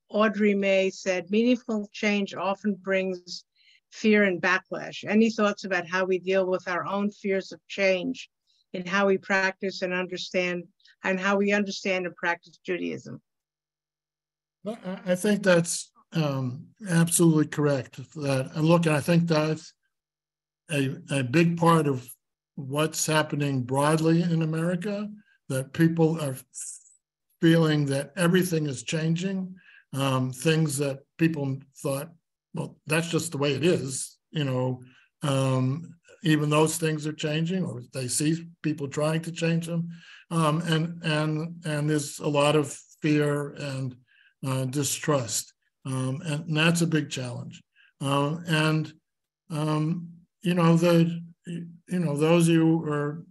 Audrey May said, meaningful change often brings fear and backlash. Any thoughts about how we deal with our own fears of change in how we practice and understand, and how we understand and practice Judaism? I think that's absolutely correct. I think that's a big part of what's happening broadly in America, that people are feeling that everything is changing. Things that people thought, well, that's just the way it is, even those things are changing, or they see people trying to change them. And there's a lot of fear and distrust. And that's a big challenge. Those of you who are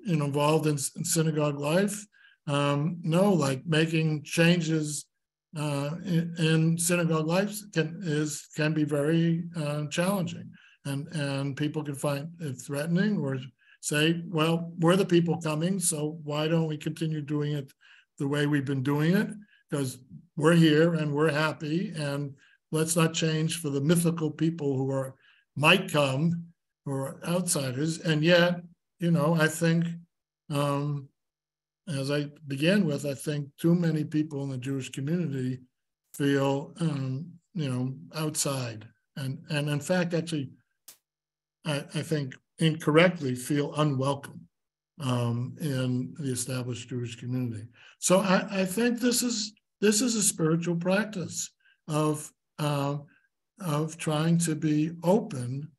involved in synagogue life know, like, making changes in synagogue life can be very challenging, and people can find it threatening, or say, well, we're the people coming, so why don't we continue doing it the way we've been doing it, because we're here and we're happy, and let's not change for the mythical people who might come, who are outsiders. And yet, I think, as I began with, I think too many people in the Jewish community feel, outside, and in fact, actually, I think incorrectly feel unwelcome in the established Jewish community. So I think this is a spiritual practice of trying to be open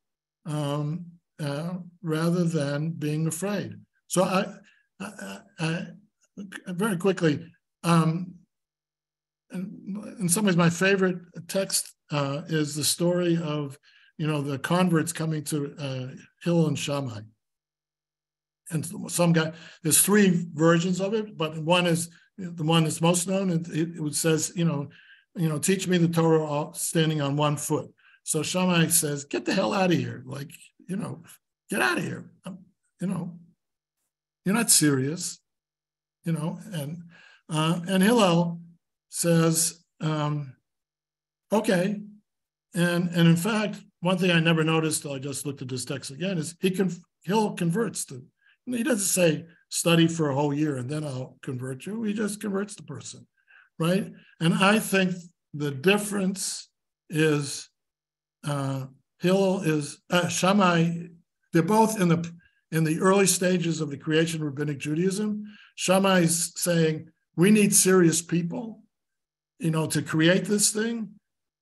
rather than being afraid. So I very quickly, in some ways, my favorite text is the story of the converts coming to Hillel and Shammai. And some guy, there's three versions of it, but one is the one that's most known. It says, teach me the Torah standing on one foot. So Shammai says, get the hell out of here. Like, get out of here. You're not serious, and Hillel says, okay. And in fact, one thing I never noticed till I just looked at this text again is Hillel converts he doesn't say study for a whole year and then I'll convert you. He just converts the person, right? And I think the difference is Hillel is Shammai. They're both in the early stages of the creation of rabbinic Judaism. Shammai is saying, we need serious people, to create this thing.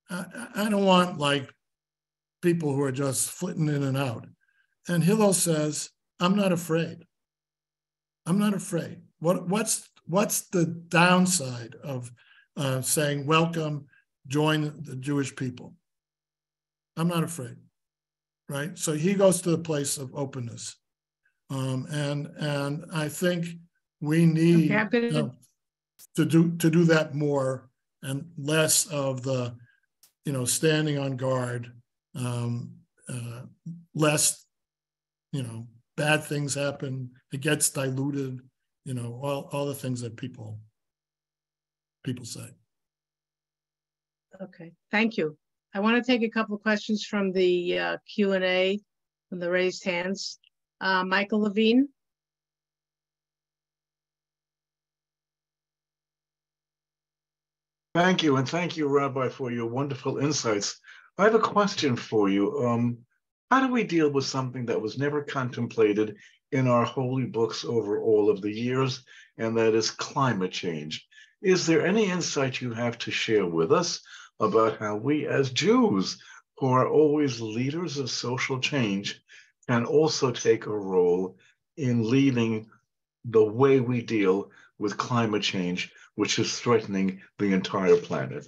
I don't want like people who are just flitting in and out. And Hillel says, I'm not afraid. I'm not afraid. What's the downside of saying, welcome, join the Jewish people? I'm not afraid, right? So he goes to the place of openness. And I think we need to do that more and less of the, standing on guard, less, bad things happen. It gets diluted, all the things that people say. Okay, thank you. I want to take a couple of questions from the Q&A, from the raised hands. Michael Levine. Thank you, and thank you, Rabbi, for your wonderful insights. I have a question for you. How do we deal with something that was never contemplated in our holy books over all of the years, and that is climate change? Is there any insight you have to share with us about how we as Jews, who are always leaders of social change, can also take a role in leading the way we deal with climate change, which is threatening the entire planet?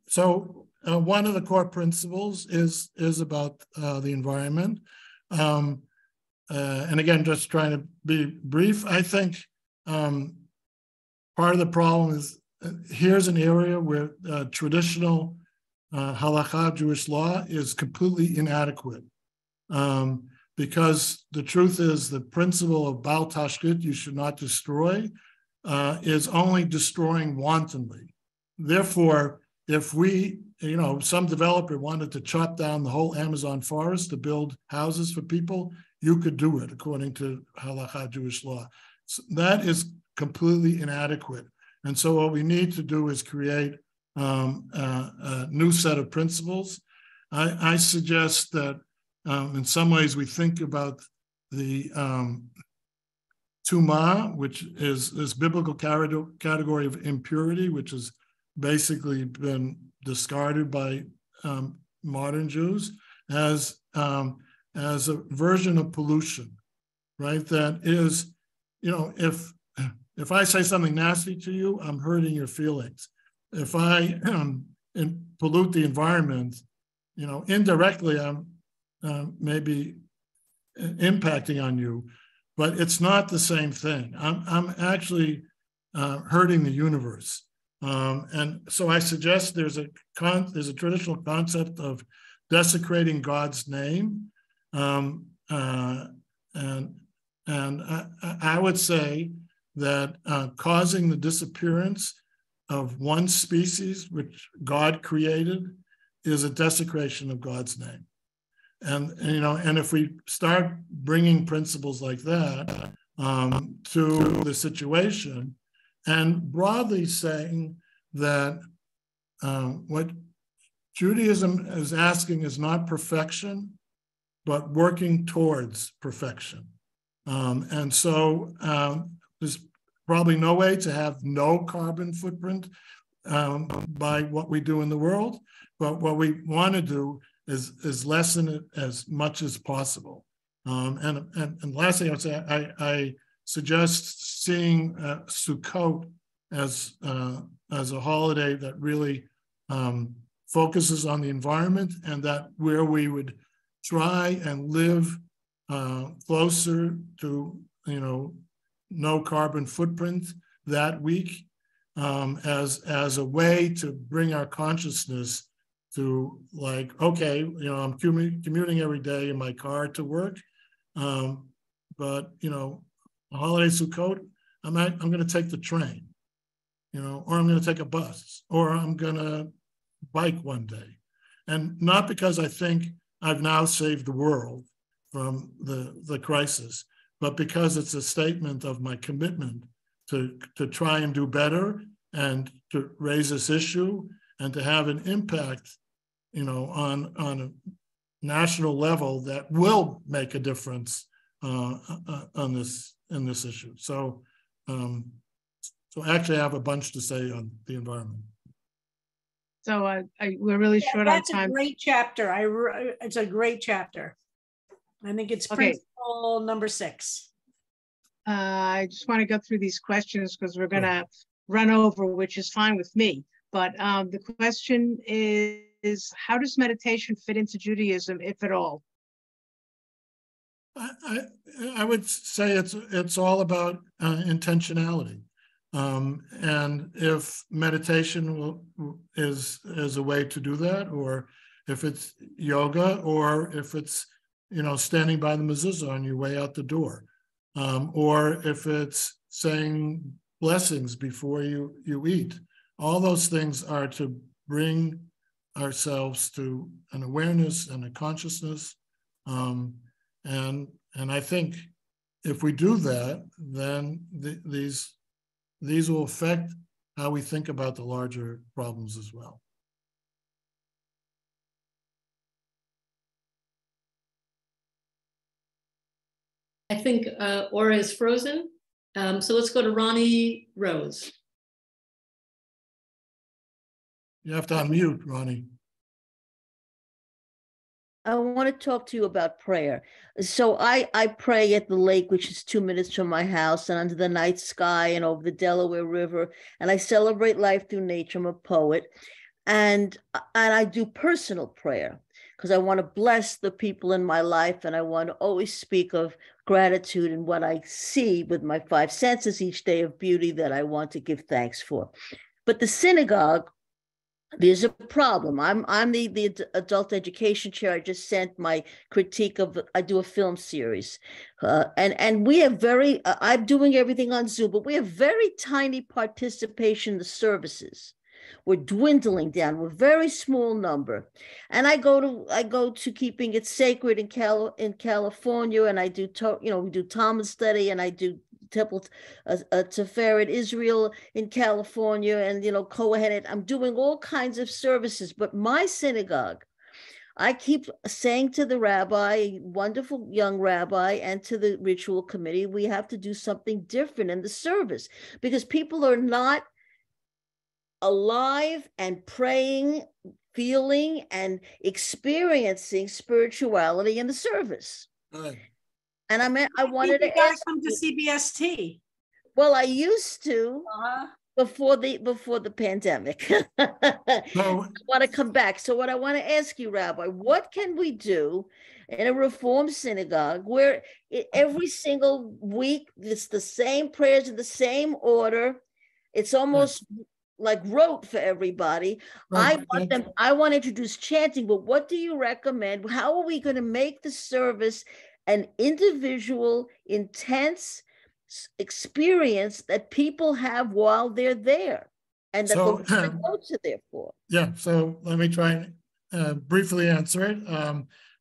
So one of the core principles is about the environment. And again, just trying to be brief, I think part of the problem is here's an area where traditional halakha, Jewish law, is completely inadequate. Because the truth is the principle of Bal Tashkit, you should not destroy, is only destroying wantonly. Therefore, if we, some developer wanted to chop down the whole Amazon forest to build houses for people, you could do it according to halakha, Jewish law. So that is completely inadequate. And so what we need to do is create a new set of principles. I suggest that in some ways we think about the tumah, which is this biblical category of impurity, which has basically been discarded by modern Jews as a version of pollution, right? That is, if I say something nasty to you, I'm hurting your feelings. If I pollute the environment, indirectly, I'm maybe impacting on you, but it's not the same thing. I'm actually hurting the universe. And so I suggest there's a traditional concept of desecrating God's name. And I would say that causing the disappearance of one species, which God created, is a desecration of God's name. And if we start bringing principles like that to the situation, and broadly saying that what Judaism is asking is not perfection, but working towards perfection. And so there's probably no way to have no carbon footprint by what we do in the world, but what we want to do is lessen it as much as possible. And lastly, I would say I suggest seeing Sukkot as a holiday that really focuses on the environment, and that where we would try and live closer to no carbon footprint that week as a way to bring our consciousness to like, okay, I'm commuting every day in my car to work, but a holiday Sukkot, I'm going to take the train, or I'm going to take a bus, or I'm going to bike one day. And not because I think I've now saved the world from the crisis, but because it's a statement of my commitment to try and do better and to raise this issue and to have an impact, on a national level that will make a difference in this issue. So So actually I have a bunch to say on the environment. So we're really short on That's time. a great chapter. It's a great chapter. I think it's Okay. principle number 6. I just want to go through these questions because we're going to run over, which is fine with me. But the question is, how does meditation fit into Judaism, if at all? I would say it's all about intentionality. And if meditation is a way to do that, or if it's yoga, or if it's, standing by the mezuzah on your way out the door, or if it's saying blessings before you eat, all those things are to bring ourselves to an awareness and a consciousness. And I think if we do that, then these will affect how we think about the larger problems as well. I think Aura is frozen. So let's go to Ronnie Rose. You have to unmute, Ronnie. I want to talk to you about prayer. So I pray at the lake, which is 2 minutes from my house, and under the night sky and over the Delaware River. And I celebrate life through nature. I'm a poet. And I do personal prayer because I want to bless the people in my life. And I want to always speak of gratitude and what I see with my 5 senses each day of beauty that I want to give thanks for. But the synagogue, there's a problem. I'm the adult education chair. I just sent my critique of, I do a film series. And we have I'm doing everything on Zoom, but we have very tiny participation in the services. We're dwindling down. We're a very small number. And I go to keeping it sacred in California, and I do, we do Talmud study, and I do Temple Tiferet Israel in California, and Kohenet. I'm doing all kinds of services, but my synagogue, I keep saying to the rabbi, wonderful young rabbi, and to the ritual committee, we have to do something different in the service because people are not alive and praying, feeling, and experiencing spirituality in the service. Right. And I wanted to ask, come to CBST. Well, I used to before the pandemic. I want to come back. So what I want to ask you, Rabbi, what can we do in a Reform synagogue where every single week it's the same prayers in the same order? It's almost like rote for everybody. Right. I want to introduce chanting, but what do you recommend? How are we going to make the service an individual, intense experience that people have while they're there, and that the notes are there for? Yeah, so let me try and briefly answer it.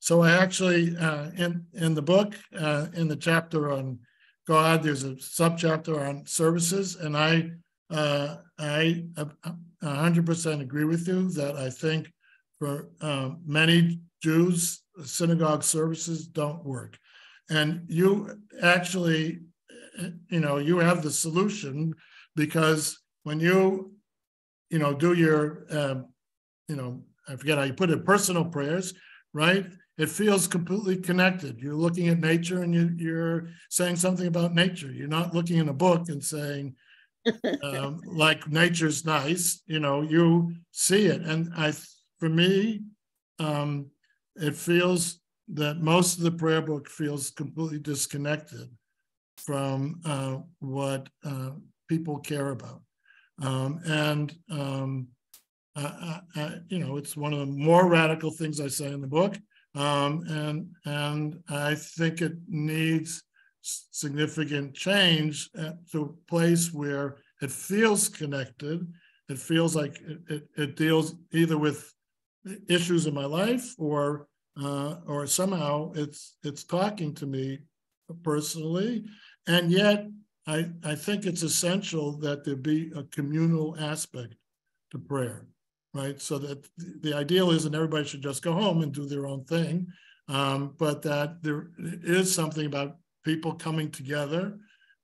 So I actually, in the book, in the chapter on God, there's a subchapter on services, and I 100% agree with you that I think for many Jews, synagogue services don't work. And you actually, you have the solution, because when you, do your, I forget how you put it, personal prayers, right? It feels completely connected. You're looking at nature and you're saying something about nature. You're not looking in a book and saying, like, nature's nice, you see it. And for me, it feels that most of the prayer book feels completely disconnected from what people care about. It's one of the more radical things I say in the book. And I think it needs significant change to a place where it feels connected. It feels like it deals either with issues in my life or somehow it's talking to me personally. And yet I think it's essential that there be a communal aspect to prayer, right? So that the ideal isn't everybody should just go home and do their own thing, but that there is something about people coming together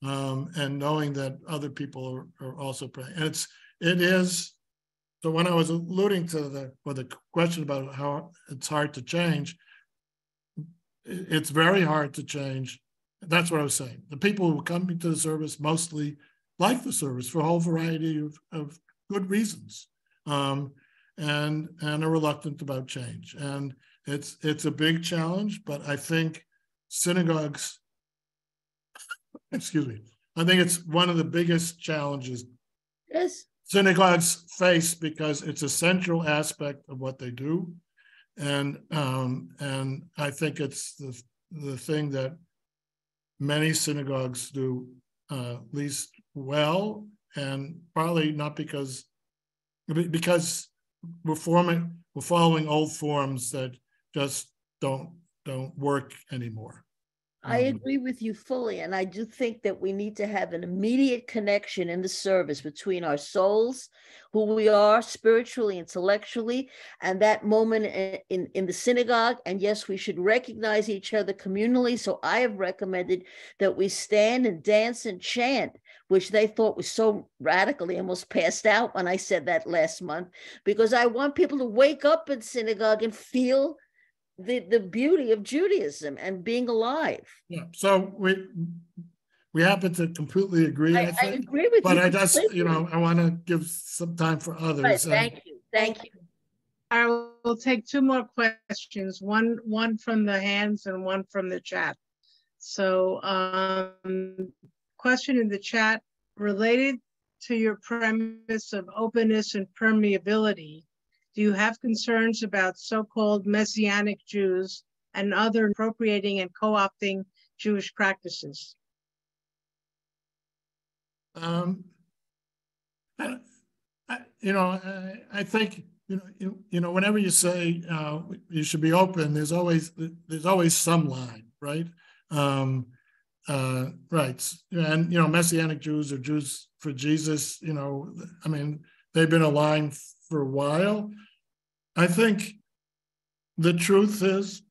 and knowing that other people are also praying. And it is. So when I was alluding to the question about how it's hard to change, it's very hard to change. That's what I was saying. The people who come into the service mostly like the service for a whole variety of good reasons, and are reluctant about change. And it's a big challenge, but I think synagogues, excuse me, I think it's one of the biggest challenges synagogues face, because it's a central aspect of what they do. And I think it's the thing that many synagogues do least well, and probably not because we're following old forms that just don't work anymore. I agree with you fully. And I do think that we need to have an immediate connection in the service between our souls, who we are spiritually, intellectually, and that moment in the synagogue. And yes, we should recognize each other communally. So I have recommended that we stand and dance and chant, which they thought was so radically, almost passed out when I said that last month, because I want people to wake up in synagogue and feel the beauty of Judaism and being alive. Yeah. So we happen to completely agree. I think, I agree with but you. I just, I want to give some time for others. Right, thank you. Thank you. I will take two more questions, one from the hands and one from the chat. So question in the chat related to your premise of openness and permeability. Do you have concerns about so-called Messianic Jews and other appropriating and co-opting Jewish practices? I think whenever you say you should be open, there's always some line, right? Right, and Messianic Jews or Jews for Jesus. They've been aligned for a while. I think the truth is,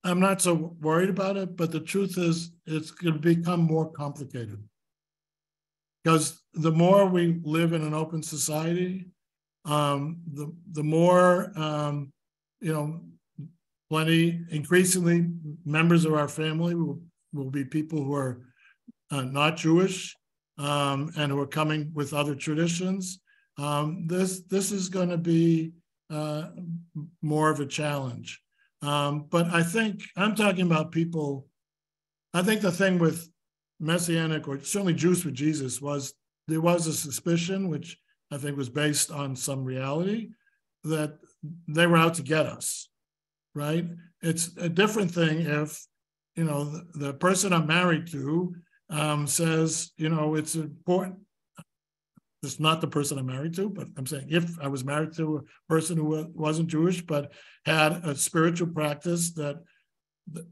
I'm not so worried about it, but the truth is it's going to become more complicated. Because the more we live in an open society, the more, increasingly members of our family will be people who are not Jewish, and who are coming with other traditions. This is going to be more of a challenge. But I think I'm talking about people. I think the thing with Messianic, or certainly Jews for Jesus, was there was a suspicion, which I think was based on some reality, that they were out to get us, right? It's a different thing if, the person I'm married to says, it's important. It's not the person I'm married to, but I'm saying if I was married to a person who wasn't Jewish, but had a spiritual practice that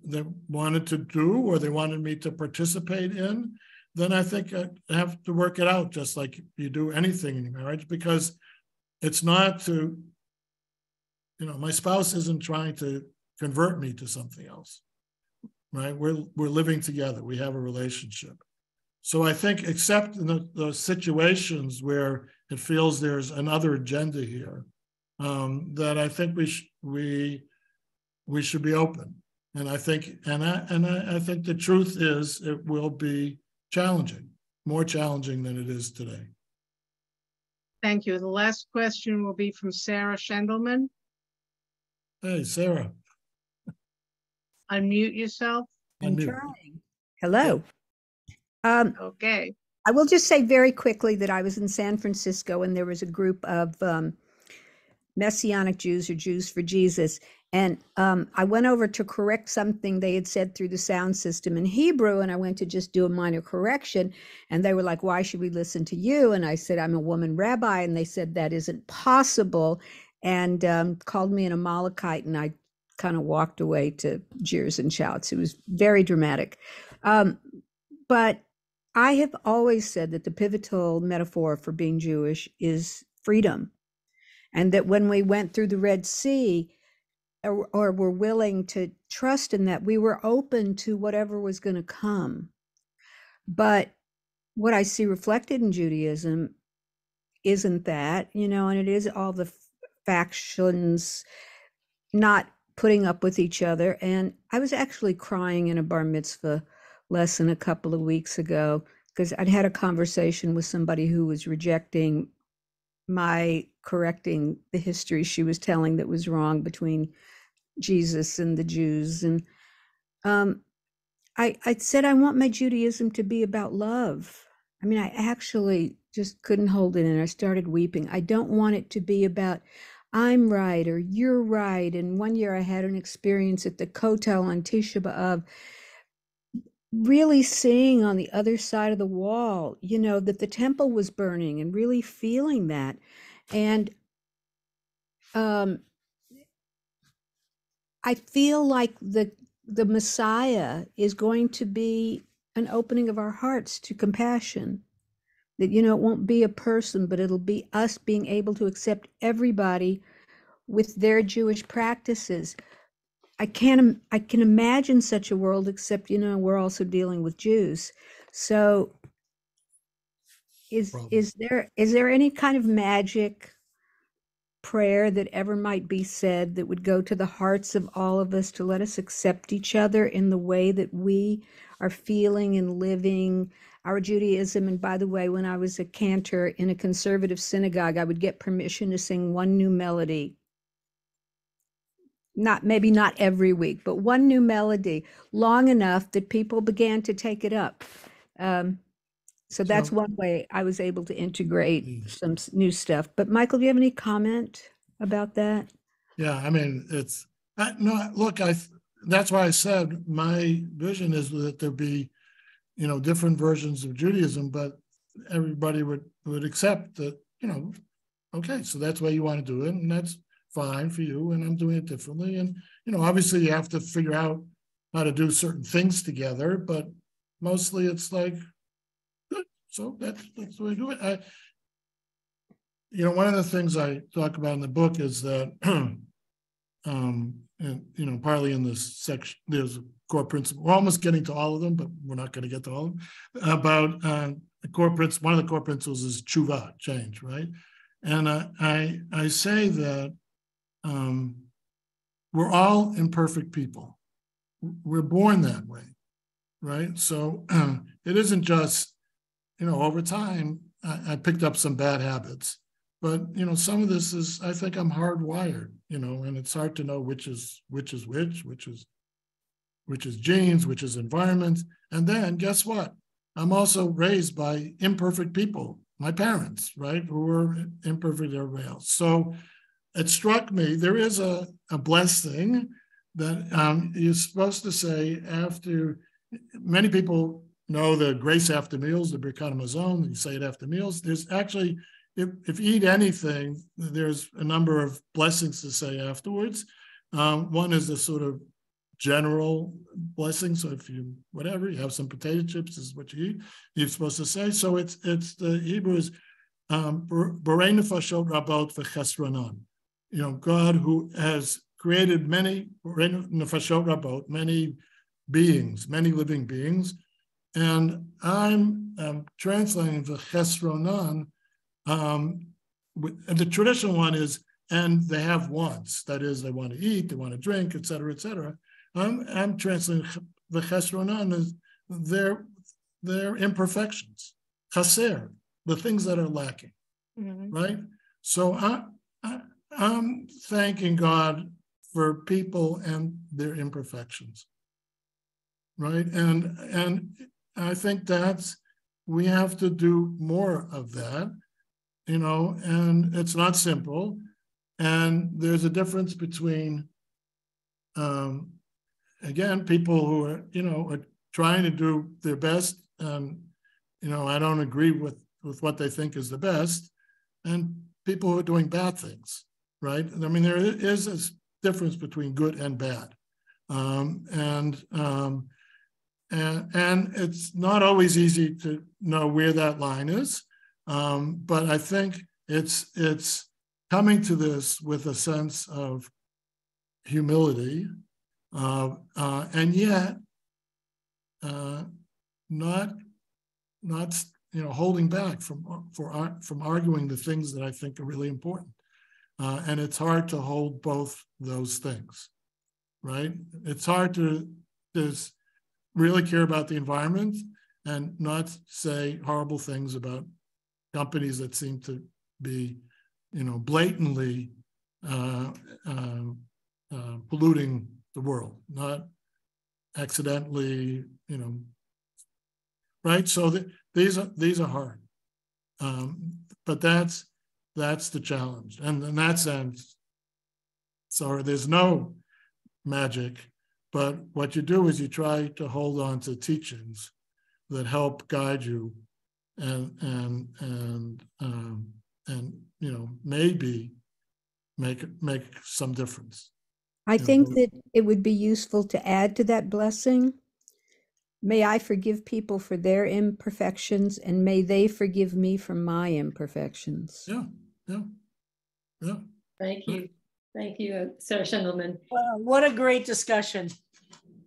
they wanted to do, or they wanted me to participate in, then I think I have to work it out, just like you do anything in marriage, because it's not to, my spouse isn't trying to convert me to something else, right? We're living together. We have a relationship. So I think, except in the situations where it feels there's another agenda here, that I think we should be open. And I think, I think the truth is, it will be challenging, more challenging than it is today. Thank you. The last question will be from Sarah Schendelman. Hey, Sarah. Unmute yourself. I'm trying. Hello. Okay. I will just say very quickly that I was in San Francisco and there was a group of Messianic Jews, or Jews for Jesus. And I went over to correct something they had said through the sound system in Hebrew, and I went to just do a minor correction. And they were like, why should we listen to you? And I said, I'm a woman rabbi. And they said, that isn't possible, and called me an Amalekite. And I kind of walked away to jeers and shouts. It was very dramatic. But I have always said that the pivotal metaphor for being Jewish is freedom. And that when we went through the Red Sea, or were willing to trust in that, we were open to whatever was going to come. But what I see reflected in Judaism isn't that, and it is all the factions not putting up with each other. And I was actually crying in a bar mitzvah lesson a couple of weeks ago because I'd had a conversation with somebody who was rejecting my correcting the history she was telling that was wrong between Jesus and the Jews. And I said, I want my Judaism to be about love. I mean, I actually just couldn't hold it in. I started weeping. I don't want it to be about I'm right or you're right. And one year I had an experience at the Kotel on Tisha B'Av, really seeing on the other side of the wall, that the temple was burning and really feeling that. And I feel like the Messiah is going to be an opening of our hearts to compassion. That, it won't be a person, but it'll be us being able to accept everybody with their Jewish practices. I can imagine such a world, except, we're also dealing with Jews. So is there any kind of magic prayer that ever might be said that would go to the hearts of all of us to let us accept each other in the way that we are feeling and living our Judaism? And by the way, when I was a cantor in a conservative synagogue, I would get permission to sing one new melody. Maybe not every week, but one new melody long enough that people began to take it up. So that's one way I was able to integrate some new stuff. But Michael, do you have any comment about that? Yeah, I mean, that's why I said my vision is that there be, different versions of Judaism, but everybody would accept that, okay, so that's the way you want to do it, and that's fine for you, and I'm doing it differently. And, obviously you have to figure out how to do certain things together, but mostly it's like, good, so that's the way to do it. One of the things I talk about in the book is that, and, partly in this section, there's a core principle. We're almost getting to all of them, but we're not going to get to all of them. About the core principle, one of the core principles is tshuva, change, right? And I say that we're all imperfect people. We're born that way, right? So it isn't just, over time, I picked up some bad habits. But, some of this is, I think I'm hardwired, and it's hard to know which is genes, which is environment. And then guess what? I'm also raised by imperfect people, my parents, right, who were imperfect everybody else. So it struck me, there is a blessing that you're supposed to say after, many people know the grace after meals, the Birkat Hamazon, you say it after meals. There's actually, if you eat anything, there's a number of blessings to say afterwards. One is the sort of general blessing. So if you have some potato chips, this is what you eat, you're supposed to say. So it's the Hebrew is Borei nefashot rabot v'chesronan. God who has created many nefashot rabot, many beings, many living beings. And I'm translating the chesronan. The traditional one is, and they have wants. That is, they want to eat, they want to drink, et cetera, et cetera. I'm translating the chesronan as their imperfections, chaser, the things that are lacking, right? So I'm thanking God for people and their imperfections, right? And I think we have to do more of that, and it's not simple. And there's a difference between, again, people who are trying to do their best. I don't agree with what they think is the best, and people who are doing bad things, right? I mean, there is a difference between good and bad. And it's not always easy to know where that line is. But I think it's coming to this with a sense of humility, and yet not holding back from arguing the things that I think are really important. And it's hard to hold both those things, right? It's hard to just really care about the environment and not say horrible things about companies that seem to be, blatantly polluting the world, not accidentally, right? So these are hard, but that's the challenge. And in that sense, so there's no magic, but what you do is you try to hold on to teachings that help guide you and maybe make some difference. I think that it would be useful to add to that blessing. May I forgive people for their imperfections, and may they forgive me for my imperfections. Yeah. Thank you. Thank you, Sarah Schendelman. What a great discussion.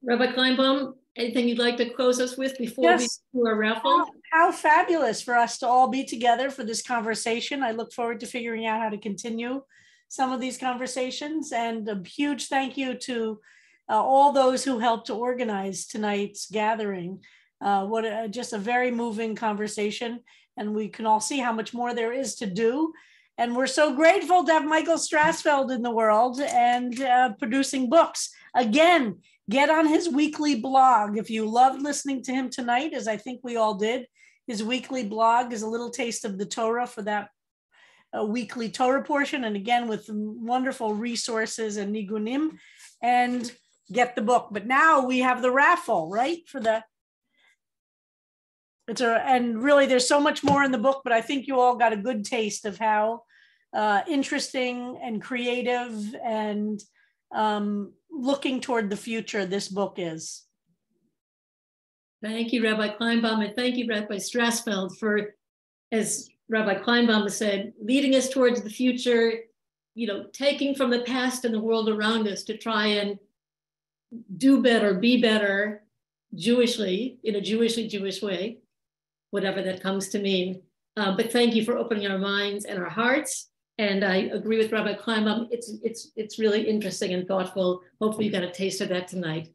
Rabbi Kleinbaum, anything you'd like to close us with before we do our raffle? How fabulous for us to all be together for this conversation. I look forward to figuring out how to continue some of these conversations. And a huge thank you to all those who helped to organize tonight's gathering. Just a very moving conversation. And we can all see how much more there is to do. And we're so grateful to have Michael Strassfeld in the world and producing books. Again, get on his weekly blog. If you loved listening to him tonight, as I think we all did, his weekly blog is a little taste of the Torah for that weekly Torah portion. And again, with wonderful resources and nigunim, and get the book. But now we have the raffle, right? And really there's so much more in the book, but I think you all got a good taste of how interesting and creative and looking toward the future this book is. Thank you, Rabbi Kleinbaum, and thank you, Rabbi Strassfeld, for, as Rabbi Kleinbaum said, leading us towards the future, taking from the past and the world around us to try and do better, be better, Jewishly, in a Jewish way, whatever that comes to mean. But thank you for opening our minds and our hearts. And I agree with Rabbi Kleinbaum. It's really interesting and thoughtful. Hopefully you got a taste of that tonight.